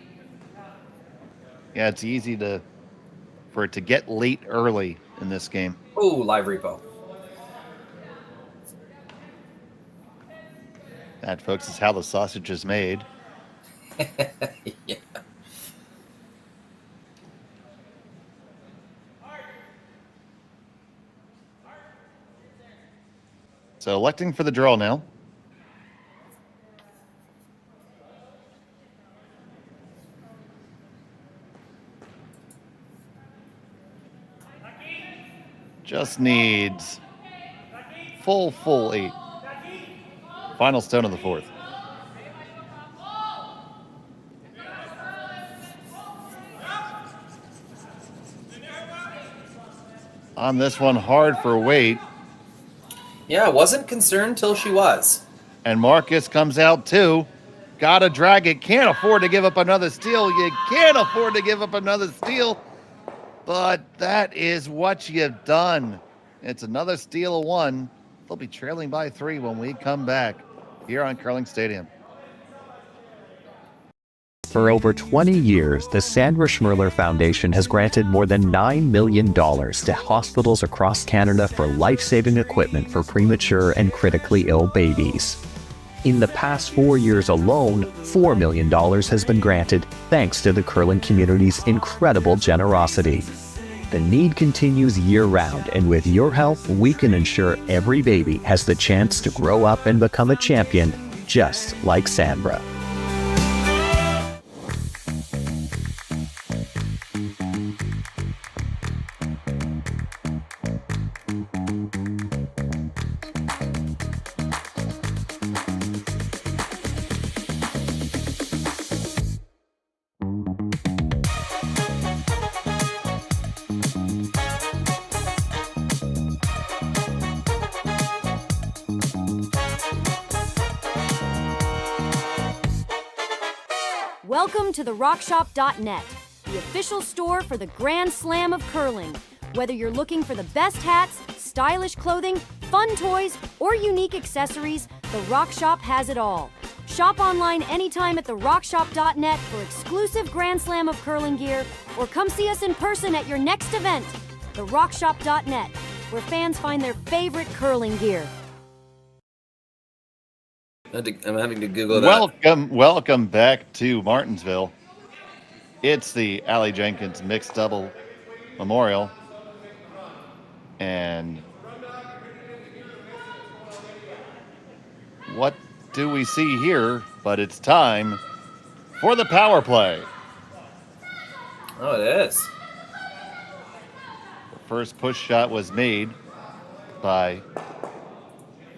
Yeah, it's easy for it to get late early in this game. Oh, live repo. That, folks, is how the sausage is made. Yeah. So electing for the draw now. Just needs full 8. Final stone of the 4th. On this one, hard for weight. Yeah, wasn't concerned till she was. And Markus comes out too. Gotta drag it. Can't afford to give up another steal. You can't afford to give up another steal. But that is what you've done. It's another steal of 1. They'll be trailing by 3 when we come back here on Curling Stadium. For over 20 years, the Sandra Schmirler Foundation has granted more than $9 million to hospitals across Canada for life-saving equipment for premature and critically ill babies. In the past 4 years alone, $4 million has been granted thanks to the curling community's incredible generosity. The need continues year-round, and with your help, we can ensure every baby has the chance to grow up and become a champion, just like Sandra. Welcome to the RockShop.net, the official store for the Grand Slam of curling. Whether you're looking for the best hats, stylish clothing, fun toys, or unique accessories, the Rock Shop has it all. Shop online anytime at the RockShop.net for exclusive Grand Slam of curling gear, or come see us in person at your next event. The RockShop.net, where fans find their favorite curling gear. I'm having to Google that. Welcome back to Martensville. It's the Aly Jenkins Mixed Double Memorial. And what do we see here? But it's time for the power play. Oh, it is. The first push shot was made by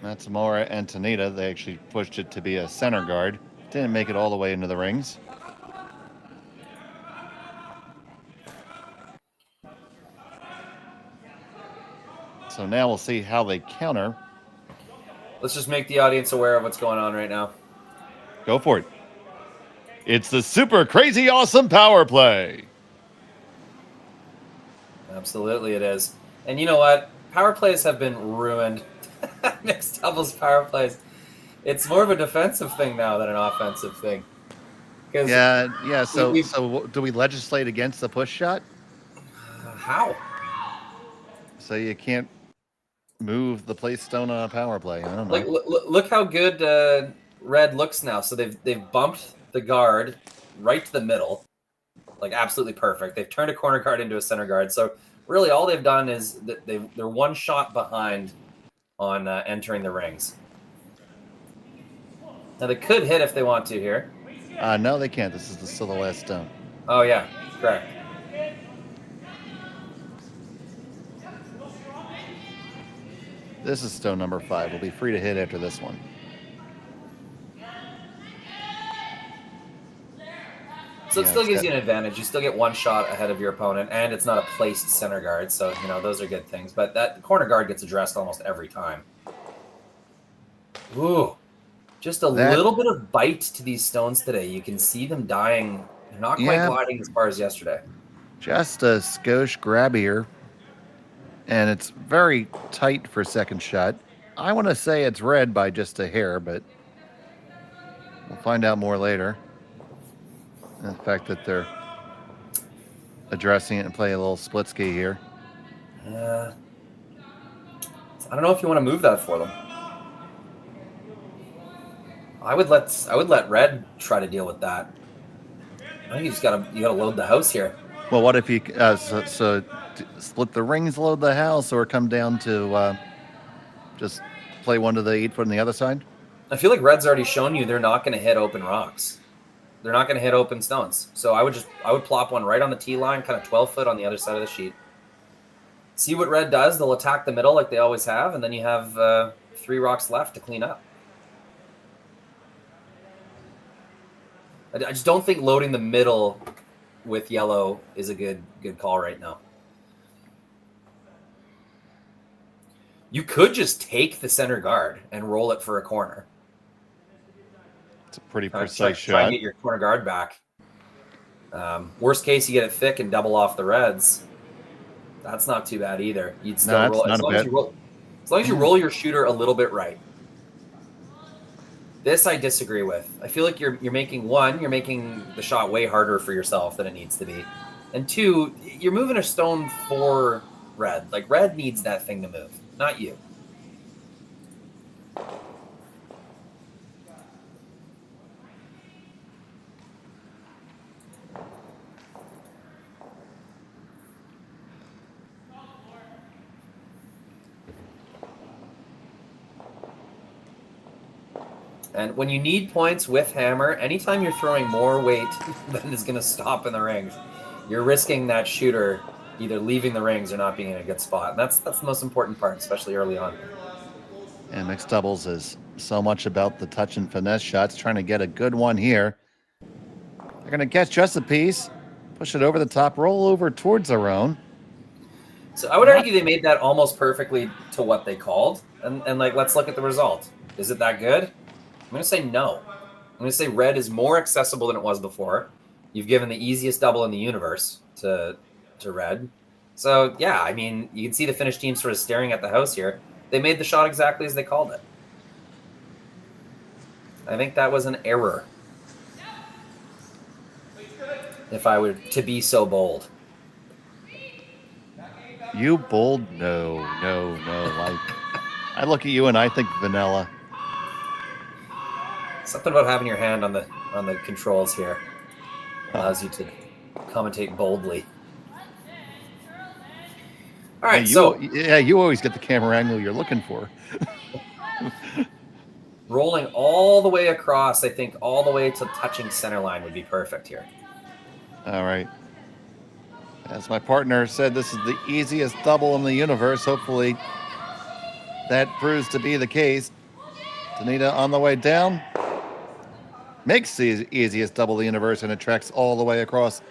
Matsumura and Tanida. They actually pushed it to be a center guard. Didn't make it all the way into the rings. So now we'll see how they counter. Let's just make the audience aware of what's going on right now. Go for it. It's the super crazy awesome power play. Absolutely it is. And you know what? Power plays have been ruined. Mixed doubles power plays. It's more of a defensive thing now than an offensive thing. Yeah. So do we legislate against the push shot? How? So you can't move the place stone on a power play. I don't know. Like, look how good Red looks now. So they've bumped the guard right to the middle, like absolutely perfect. They've turned a corner guard into a center guard. So really, all they've done is that they're one shot behind on entering the rings. Now they could hit if they want to here. No, they can't. This is still the last stone. Oh yeah, correct. This is stone number 5. We'll be free to hit after this one. So it still gives you an advantage. You still get one shot ahead of your opponent, and it's not a placed center guard, so those are good things. But that corner guard gets addressed almost every time. Ooh, just a little bit of bite to these stones today. You can see them dying. They're not quite gliding as far as yesterday. Just a skosh grabbier. And it's very tight for second shot. I want to say it's red by just a hair, but we'll find out more later. And the fact that they're addressing it and playing a little split ski here. I don't know if you want to move that for them. I would let Red try to deal with that. I think you gotta load the house here. Well, what if you split the rings, load the house, or come down to just play one to the 8 foot on the other side? I feel like Red's already shown you they're not going to hit open rocks. They're not going to hit open stones. So I would plop one right on the tee line, kind of 12 foot on the other side of the sheet. See what Red does. They'll attack the middle like they always have, and then you have 3 rocks left to clean up. I just don't think loading the middle with yellow is a good call right now. You could just take the center guard and roll it for a corner. It's a pretty precise shot. Try and get your corner guard back. Worst case, you get it thick and double off the Reds. That's not too bad either. You'd still roll as long as you roll your shooter a little bit right. This I disagree with. I feel like you're making the shot way harder for yourself than it needs to be. And 2, you're moving a stone for Red. Like, Red needs that thing to move, not you. And when you need points with hammer, anytime you're throwing more weight than is going to stop in the rings, you're risking that shooter either leaving the rings or not being in a good spot. And that's the most important part, especially early on. And mixed doubles is so much about the touch and finesse shots, trying to get a good one here. They're going to catch just a piece, push it over the top, roll over towards their own. So I would argue they made that almost perfectly to what they called. And let's look at the result. Is it that good? I'm going to say no. I'm going to say Red is more accessible than it was before. You've given the easiest double in the universe to Red. So, yeah, I mean, you can see the Finnish team sort of staring at the house here. They made the shot exactly as they called it. I think that was an error. If I were to be so bold. You bold? No. I look at you and I think vanilla. Something about having your hand on the controls here allows you to commentate boldly. All right, you always get the camera angle you're looking for. Rolling all the way across, I think all the way to touching center line would be perfect here. All right. As my partner said, this is the easiest double in the universe. Hopefully that proves to be the case. Tanida on the way down. Makes the easiest double in the universe, and it tracks all the way across.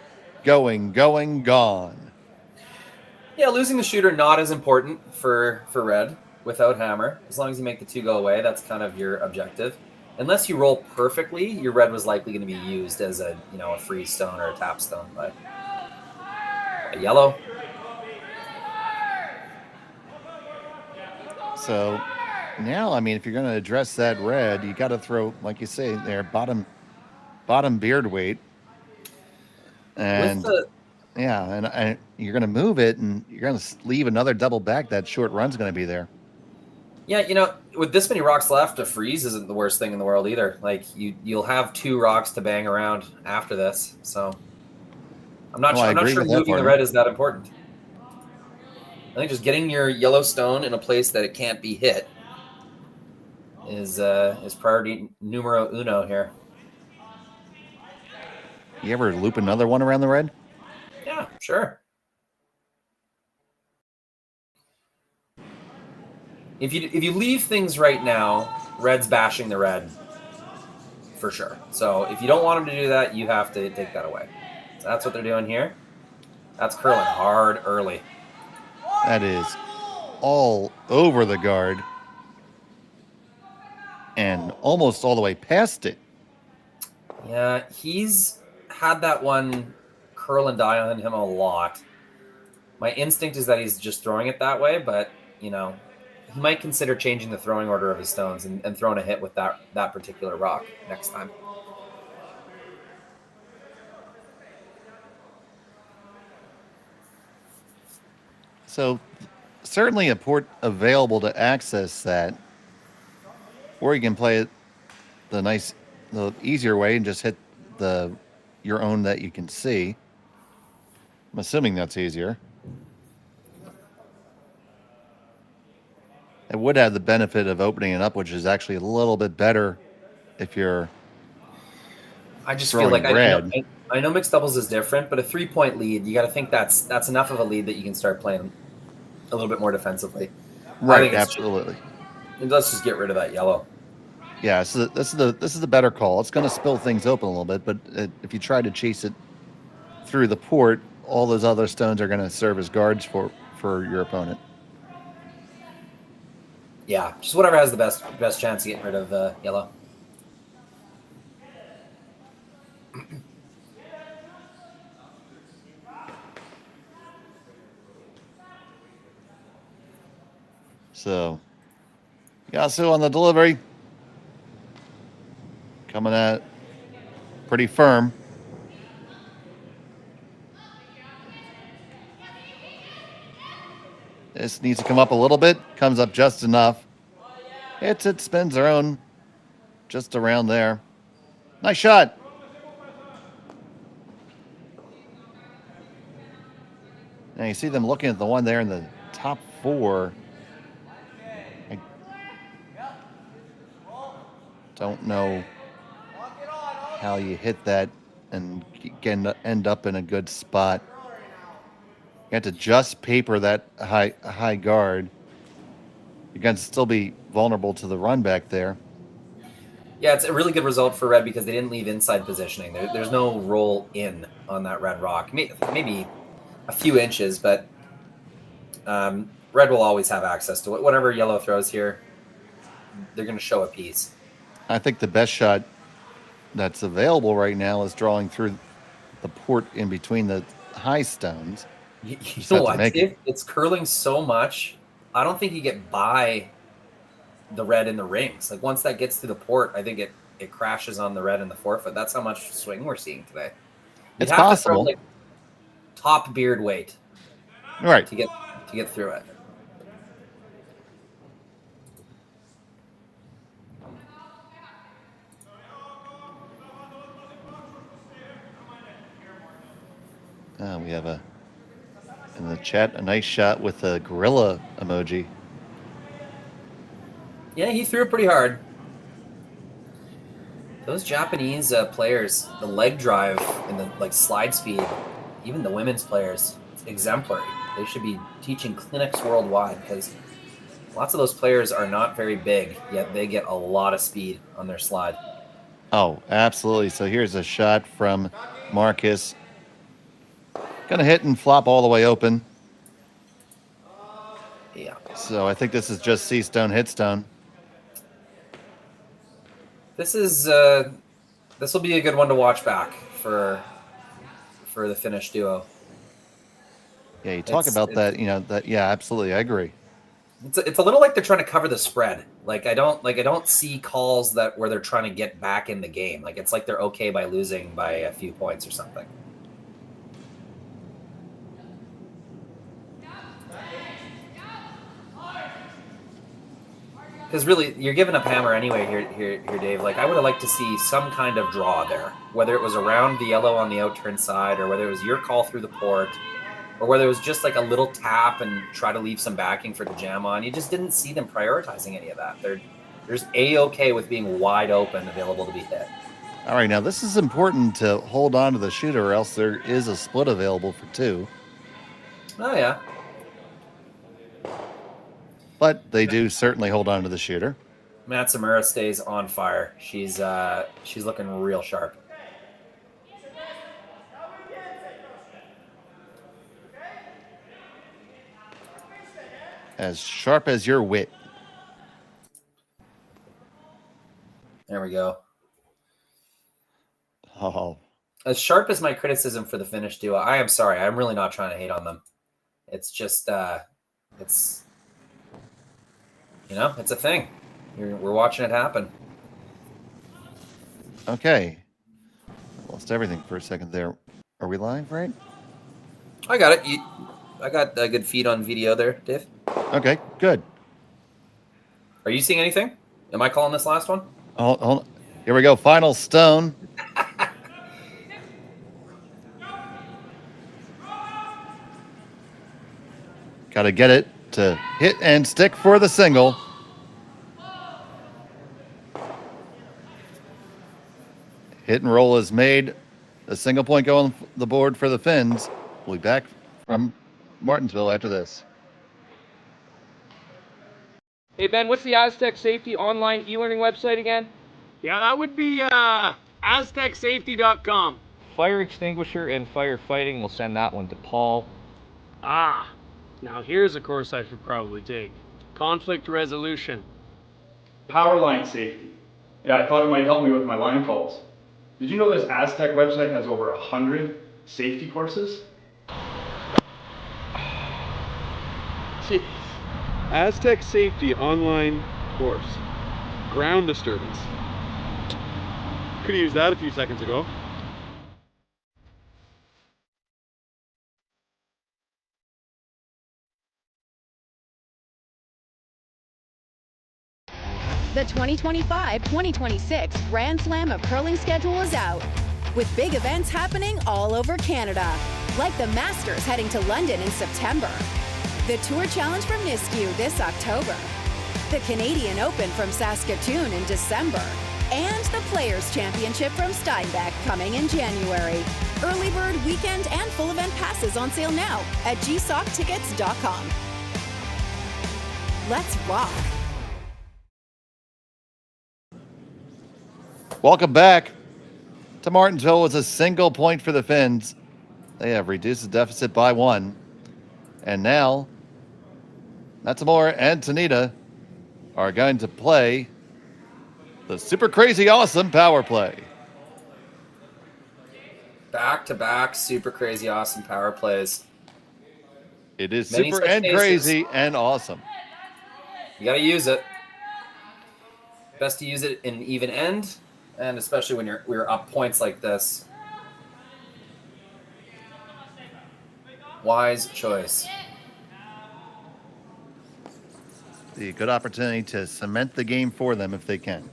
Going, gone. Yeah, losing the shooter not as important for red without hammer. As long as you make the 2 go away, that's kind of your objective. Unless you roll perfectly, your red was likely going to be used as a free stone or a tap stone by a yellow. So now, I mean, if you're going to address that red, you got to throw, like you say, there, bottom beard weight. And and you're going to move it, and you're going to leave another double back. That short run's going to be there. Yeah, with this many rocks left, a freeze isn't the worst thing in the world either. Like, you'll have 2 rocks to bang around after this. So I'm not sure moving the red is that important. I think just getting your yellow stone in a place that it can't be hit is priority numero uno here. You ever loop another one around the red? Yeah, sure. If you leave things right now, red's bashing the red for sure. So if you don't want them to do that, you have to take that away. So that's what they're doing here. That's curling hard early. That is all over the guard and almost all the way past it. Yeah, he's had that one curl and die on him a lot. My instinct is that he's just throwing it that way, but, he might consider changing the throwing order of his stones and throwing a hit with that particular rock next time. So certainly a port available to access that, or you can play it the easier way and just hit your own that you can see. I'm assuming that's easier. It would have the benefit of opening it up, which is actually a little bit better if you're. I just feel like I know mixed doubles is different, but a 3-point lead, you got to think that's enough of a lead that you can start playing a little bit more defensively. Right, absolutely. Let's just get rid of that yellow. Yeah, so this is the better call. It's going to spill things open a little bit, but if you try to chase it through the port, all those other stones are going to serve as guards for your opponent. Yeah, just whatever has the best chance of getting rid of yellow. So, Yasu on the delivery. Coming at pretty firm. This needs to come up a little bit. Comes up just enough. It spins around just around there. Nice shot. Now you see them looking at the one there in the top 4. I don't know how you hit that and end up in a good spot. You have to just paper that high guard. You're going to still be vulnerable to the run back there. Yeah, it's a really good result for red because they didn't leave inside positioning. There's no roll in on that red rock. Maybe a few inches, but red will always have access to it. Whatever yellow throws here, they're going to show a piece. I think the best shot that's available right now is drawing through the port in between the high stones. You know what? It's curling so much, I don't think you get by the red in the rings. Like, once that gets to the port, I think it crashes on the red in the forefoot. That's how much swing we're seeing today. It's possible. To throw, top beard weight, right, to get through it. We have in the chat a nice shot with a gorilla emoji. Yeah, he threw it pretty hard. Those Japanese players, the leg drive and the slide speed, even the women's players, it's exemplary. They should be teaching clinics worldwide because lots of those players are not very big, yet they get a lot of speed on their slide. Oh, absolutely. So here's a shot from Markus. Gonna hit and flop all the way open. Yeah. So I think this is just see stone, hit stone. This will be a good one to watch back for the Finnish duo. Yeah, you talk about that, yeah, absolutely. I agree. It's a little like they're trying to cover the spread. I don't see calls where they're trying to get back in the game. It's like they're okay by losing by a few points or something. Because really, you're giving up hammer anyway here, Dave. I would have liked to see some kind of draw there, whether it was around the yellow on the out-turn side, or whether it was your call through the port, or whether it was just a little tap and try to leave some backing for the jam on. You just didn't see them prioritizing any of that. They're just A-okay with being wide open, available to be hit. All right, now this is important to hold on to the shooter, or else there is a split available for two. Oh, yeah. But they do certainly hold on to the shooter. Matsumura stays on fire. She's looking real sharp. As sharp as your wit. There we go. Oh. As sharp as my criticism for the Finnish duo, I am sorry. I'm really not trying to hate on them. It's just, it's a thing. We're watching it happen. Okay. Lost everything for a second there. Are we live, right? I got it. I got a good feed on video there, Dave. Okay, good. Are you seeing anything? Am I calling this last one? Hold on. Here we go. Final stone. Got to get it to hit and stick for the single. Hit and roll is made. A single point go on the board for the Finns. We'll be back from Martensville after this. Hey, Ben, what's the Aztec Safety online e-learning website again? Yeah, that would be aztecsafety.com. Fire extinguisher and firefighting, we'll send that one to Paul. Ah, now here's a course I should probably take. Conflict resolution. Power line safety. Yeah, I thought it might help me with my line calls. Did you know this Aztec website has over 100 safety courses? Jeez. Aztec Safety online course. Ground disturbance. Could have used that a few seconds ago. The 2025-2026 Grand Slam of Curling schedule is out, with big events happening all over Canada, like the Masters heading to London in September, the Tour Challenge from Nisku this October, the Canadian Open from Saskatchewan in December, and the Players' Championship from Steinbeck coming in January. Early bird weekend and full event passes on sale now at gsoctickets.com. Let's rock! Welcome back to Martensville with a single point for the Finns. They have reduced the deficit by 1. And now, Matsumura and Tanida are going to play the super crazy awesome power play. Back-to-back super crazy awesome power plays. It is Many super such and cases. crazy and awesome. You got to use it. Best to use it in even end, and especially when we're up points like this. Wise choice. The good opportunity to cement the game for them if they can.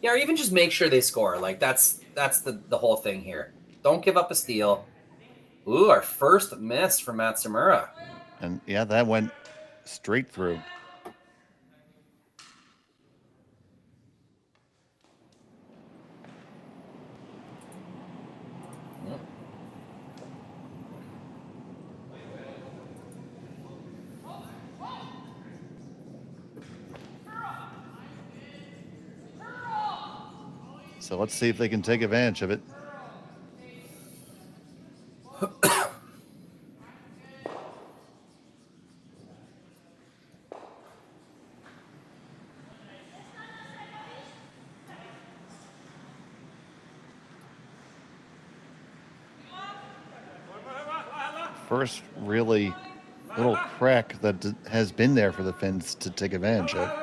Yeah, or even just make sure they score. That's the whole thing here. Don't give up a steal. Ooh, our first miss from Matsumura. And yeah, that went straight through. So let's see if they can take advantage of it. First really little crack that has been there for the Finns to take advantage of.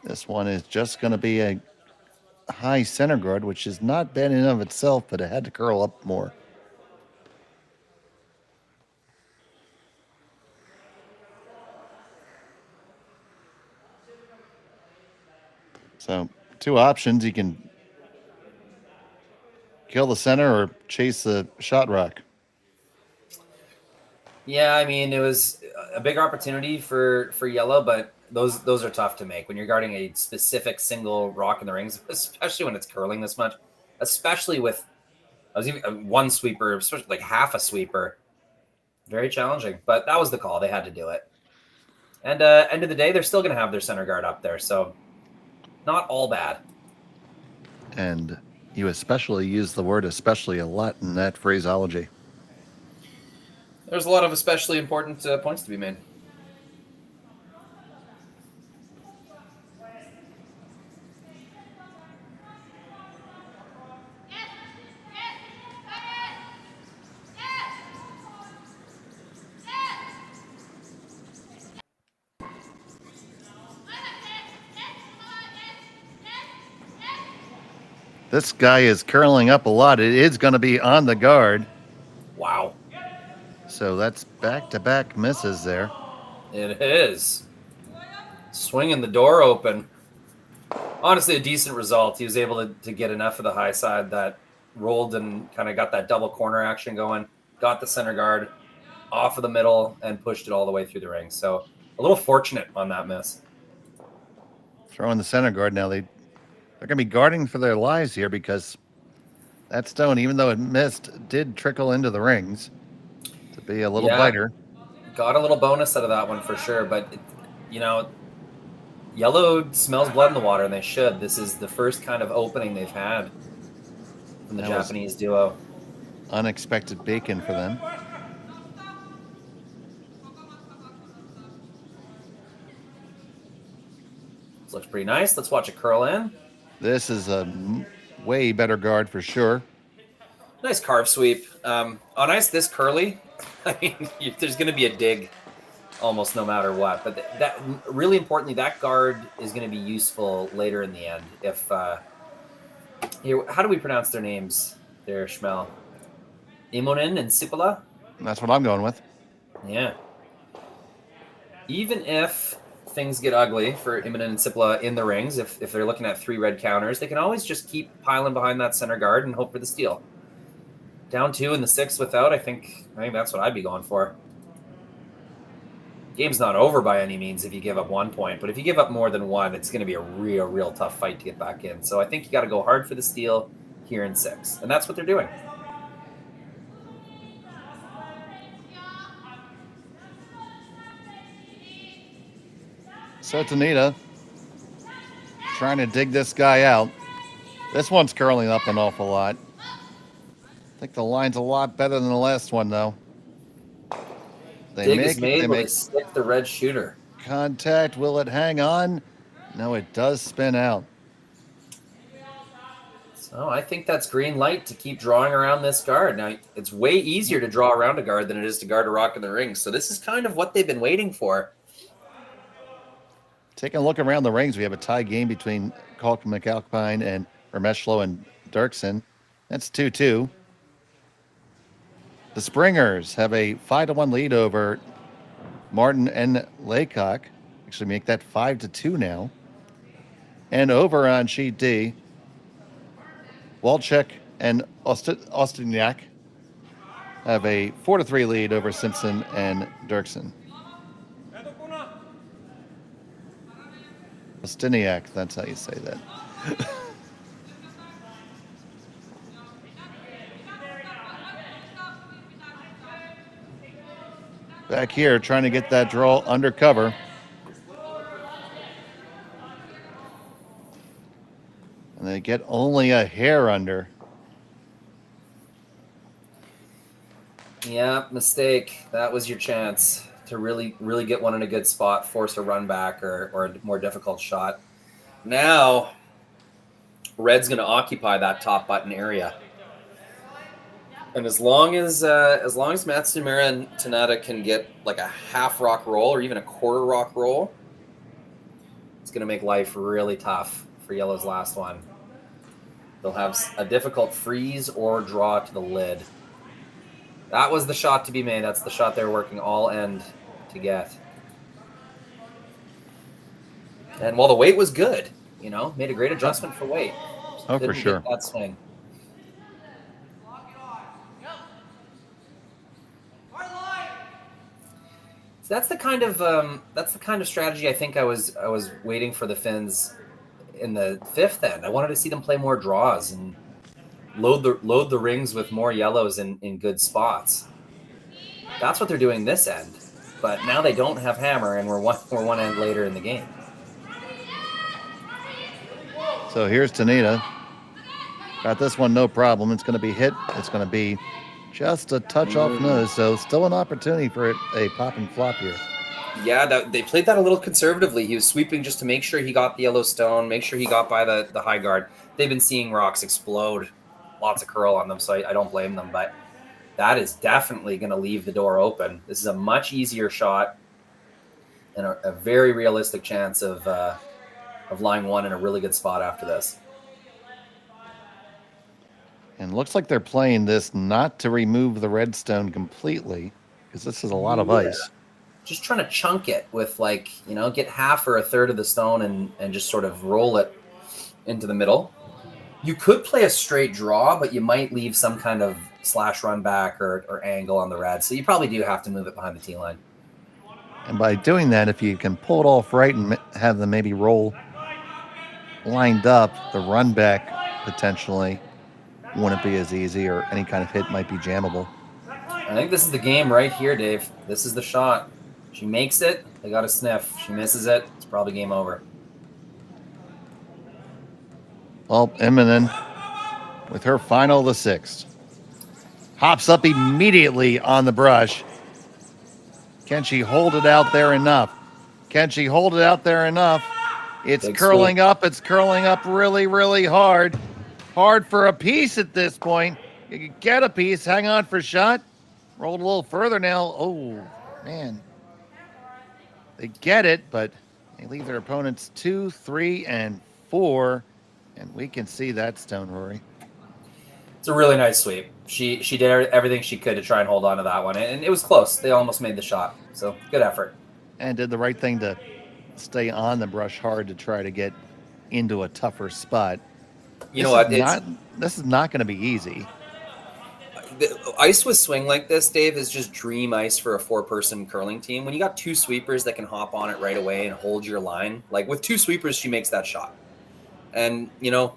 This one is just going to be a high center guard, which is not bad in and of itself, but it had to curl up more. So, two options. You can kill the center or chase the shot rock. Yeah, I mean, it was a big opportunity for yellow, but those are tough to make when you're guarding a specific single rock in the rings, especially when it's curling this much, especially with one sweeper, especially like half a sweeper. Very challenging, but that was the call. They had to do it. And end of the day, they're still going to have their center guard up there, so not all bad. And you especially use the word especially a lot in that phraseology. There's a lot of especially important points to be made. This guy is curling up a lot. It is going to be on the guard. Wow. So that's back-to-back misses there. It is. Swinging the door open. Honestly, a decent result. He was able to get enough of the high side that rolled and kind of got that double corner action going. Got the center guard off of the middle and pushed it all the way through the ring. So a little fortunate on that miss. Throwing the center guard now. They're going to be guarding for their lives here because that stone, even though it missed, did trickle into the rings to be a little biter. Got a little bonus out of that one for sure. But, yellow smells blood in the water, and they should. This is the first kind of opening they've had from the Japanese duo. Unexpected bacon for them. This looks pretty nice. Let's watch it curl in. This is a way better guard for sure. Nice carve sweep. On ice this curly, I mean, there's going to be a dig almost no matter what. But that really importantly, that guard is going to be useful later in the end. If how do we pronounce their names there, Schmel? Immonen and Sipila? That's what I'm going with. Yeah. Even if things get ugly for Immonen and Sipila in the rings, if they're looking at 3 red counters, they can always just keep piling behind that center guard and hope for the steal. Down 2 in the 6th without, I think that's what I'd be going for. Game's not over by any means if you give up 1 point, but if you give up more than 1, it's going to be a real tough fight to get back in. So I think you got to go hard for the steal here in 6, and that's what they're doing. So Tanida trying to dig this guy out. This one's curling up an awful lot. I think the line's a lot better than the last one, though. Dig is made when they stick the red shooter. Contact. Will it hang on? No, it does spin out. So I think that's green light to keep drawing around this guard. Now, it's way easier to draw around a guard than it is to guard a rock in the ring. So this is kind of what they've been waiting for. Taking a look around the rings, we have a tie game between Kalk McAlpine and Remeshlo and Dirksen. That's 2-2. The Springers have a 5-1 lead over Martin and Laycock. Actually make that 5-2 now. And over on sheet D, Walczek and Ostiniak have a 4-3 lead over Simpson and Dirksen. Ostiniak, that's how you say that. Back here, trying to get that draw under cover. And they get only a hair under. Yeah, mistake. That was your chance to really get one in a good spot, force a run back or a more difficult shot. Now, Red's going to occupy that top button area. And as long as Matsumura and Tanida can get like a half rock roll or even a quarter rock roll, it's going to make life really tough for Yellow's last one. They'll have a difficult freeze or draw to the lid. That was the shot to be made. That's the shot they were working all end to get. And while the weight was good, made a great adjustment for weight. Oh, for sure. That swing. So that's the kind of strategy I think I was waiting for the Finns in the fifth end. I wanted to see them play more draws and load the rings with more yellows in good spots. That's what they're doing this end. But now they don't have hammer, and we're one end later in the game. So here's Tanida. Got this one, no problem. It's going to be hit. It's going to be just a touch off nose. So still an opportunity for a pop and flop here. Yeah, they played that a little conservatively. He was sweeping just to make sure he got the yellow stone, make sure he got by the high guard. They've been seeing rocks explode. Lots of curl on them, so I don't blame them. But that is definitely going to leave the door open. This is a much easier shot and a very realistic chance of line one in a really good spot after this. And looks like they're playing this not to remove the red stone completely, because this is a lot of ice. Just trying to chunk it with get half or a third of the stone and just sort of roll it into the middle. You could play a straight draw, but you might leave some kind of slash run back or angle on the red. So you probably do have to move it behind the tee line. And by doing that, if you can pull it off right and have them maybe roll lined up, the run back potentially wouldn't be as easy, or any kind of hit might be jammable. I think this is the game right here, Dave. This is the shot. She makes it, they got a sniff. She misses it, it's probably game over. Well, Immonen, with her final, the sixth, hops up immediately on the brush. Can she hold it out there enough? Can she hold it out there enough? It's Big curling swoop. up. It's curling up really, really hard. Hard for a piece at this point. You can get a piece. Hang on for shot. Rolled a little further now. Oh, man. They get it, but they leave their opponents 2, 3, and 4. And we can see that stone, Rory. It's a really nice sweep. She did everything she could to try and hold on to that one, and it was close. They almost made the shot, so good effort. And did the right thing to stay on the brush hard to try to get into a tougher spot. You know what? This is not going to be easy. The ice with swing like this, Dave, is just dream ice for a 4-person curling team. When you got 2 sweepers that can hop on it right away and hold your line, like with 2 sweepers, she makes that shot. And,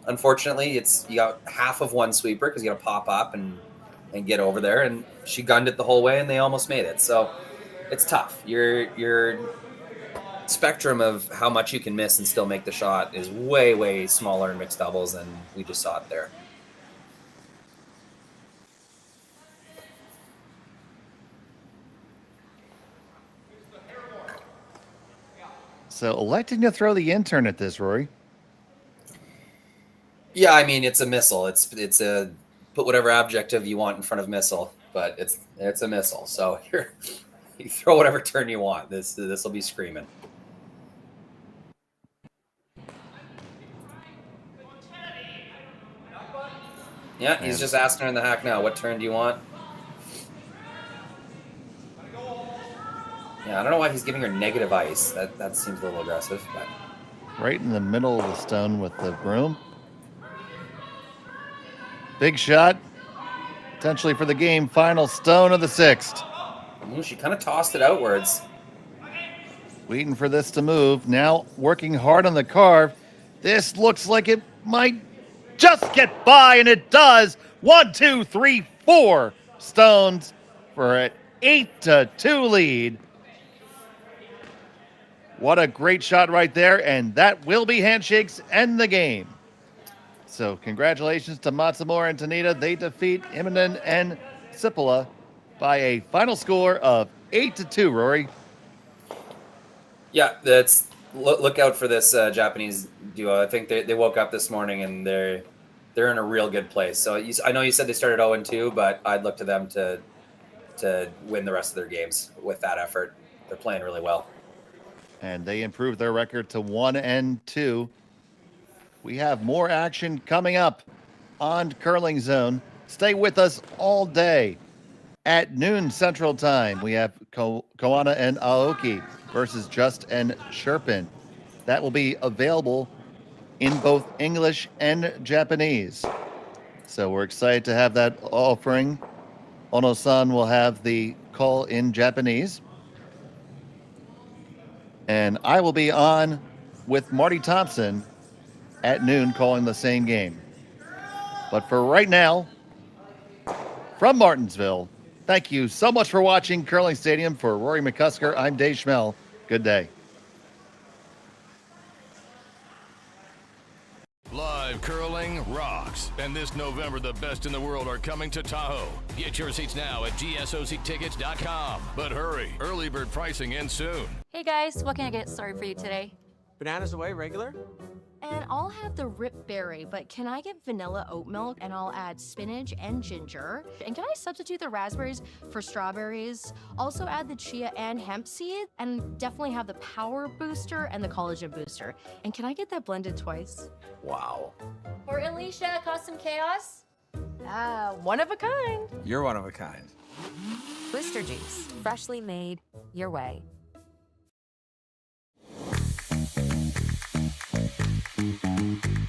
unfortunately, you got half of one sweeper because you got to pop up and get over there. And she gunned it the whole way, and they almost made it. So it's tough. Your spectrum of how much you can miss and still make the shot is way, way smaller in mixed doubles than we just saw it there. So electing to throw the intern at this, Rory. Yeah, I mean, it's a missile. It's a put whatever adjective you want in front of missile, but it's a missile. So you throw whatever turn you want. This will be screaming. Yeah, he's just asking her in the hack now, what turn do you want? Yeah, I don't know why he's giving her negative ice. That seems a little aggressive, but... Right in the middle of the stone with the broom. Big shot. Potentially for the game. Final stone of the 6th. Ooh, she kind of tossed it outwards. Waiting for this to move. Now working hard on the carve. This looks like it might just get by, and it does. 1, 2, 3, 4 stones for an 8-2 lead. What a great shot right there, and that will be handshakes end the game. So congratulations to Matsumura and Tanida. They defeat Immonen and Sipila by a final score of 8-2, Rory. Yeah, look out for this Japanese duo. I think they woke up this morning and they're in a real good place. So I know you said they started 0-2, but I'd look to them to win the rest of their games with that effort. They're playing really well. And they improved their record to 1-2. We have more action coming up on Curling Zone. Stay with us all day. At noon Central Time, we have Koana and Aoki versus Just and Sherpin. That will be available in both English and Japanese. So we're excited to have that offering. Ono-san will have the call in Japanese. And I will be on with Marty Thompson at noon calling the same game. But for right now, from Martensville, thank you so much for watching Curling Stadium. For Rory McCusker, I'm Dave Schmel. Good day. Live curling rocks. And this November, the best in the world are coming to Tahoe. Get your seats now at gsoctickets.com. But hurry, early bird pricing ends soon. Hey guys, what can I get started for you today? Bananas away, regular? And I'll have the Rip Berry, but can I get vanilla oat milk? And I'll add spinach and ginger. And can I substitute the raspberries for strawberries? Also add the chia and hemp seed, and definitely have the power booster and the collagen booster. And can I get that blended twice? Wow. For Alicia, Custom Chaos? One of a kind. You're one of a kind. Booster Juice, freshly made your way. Thank you.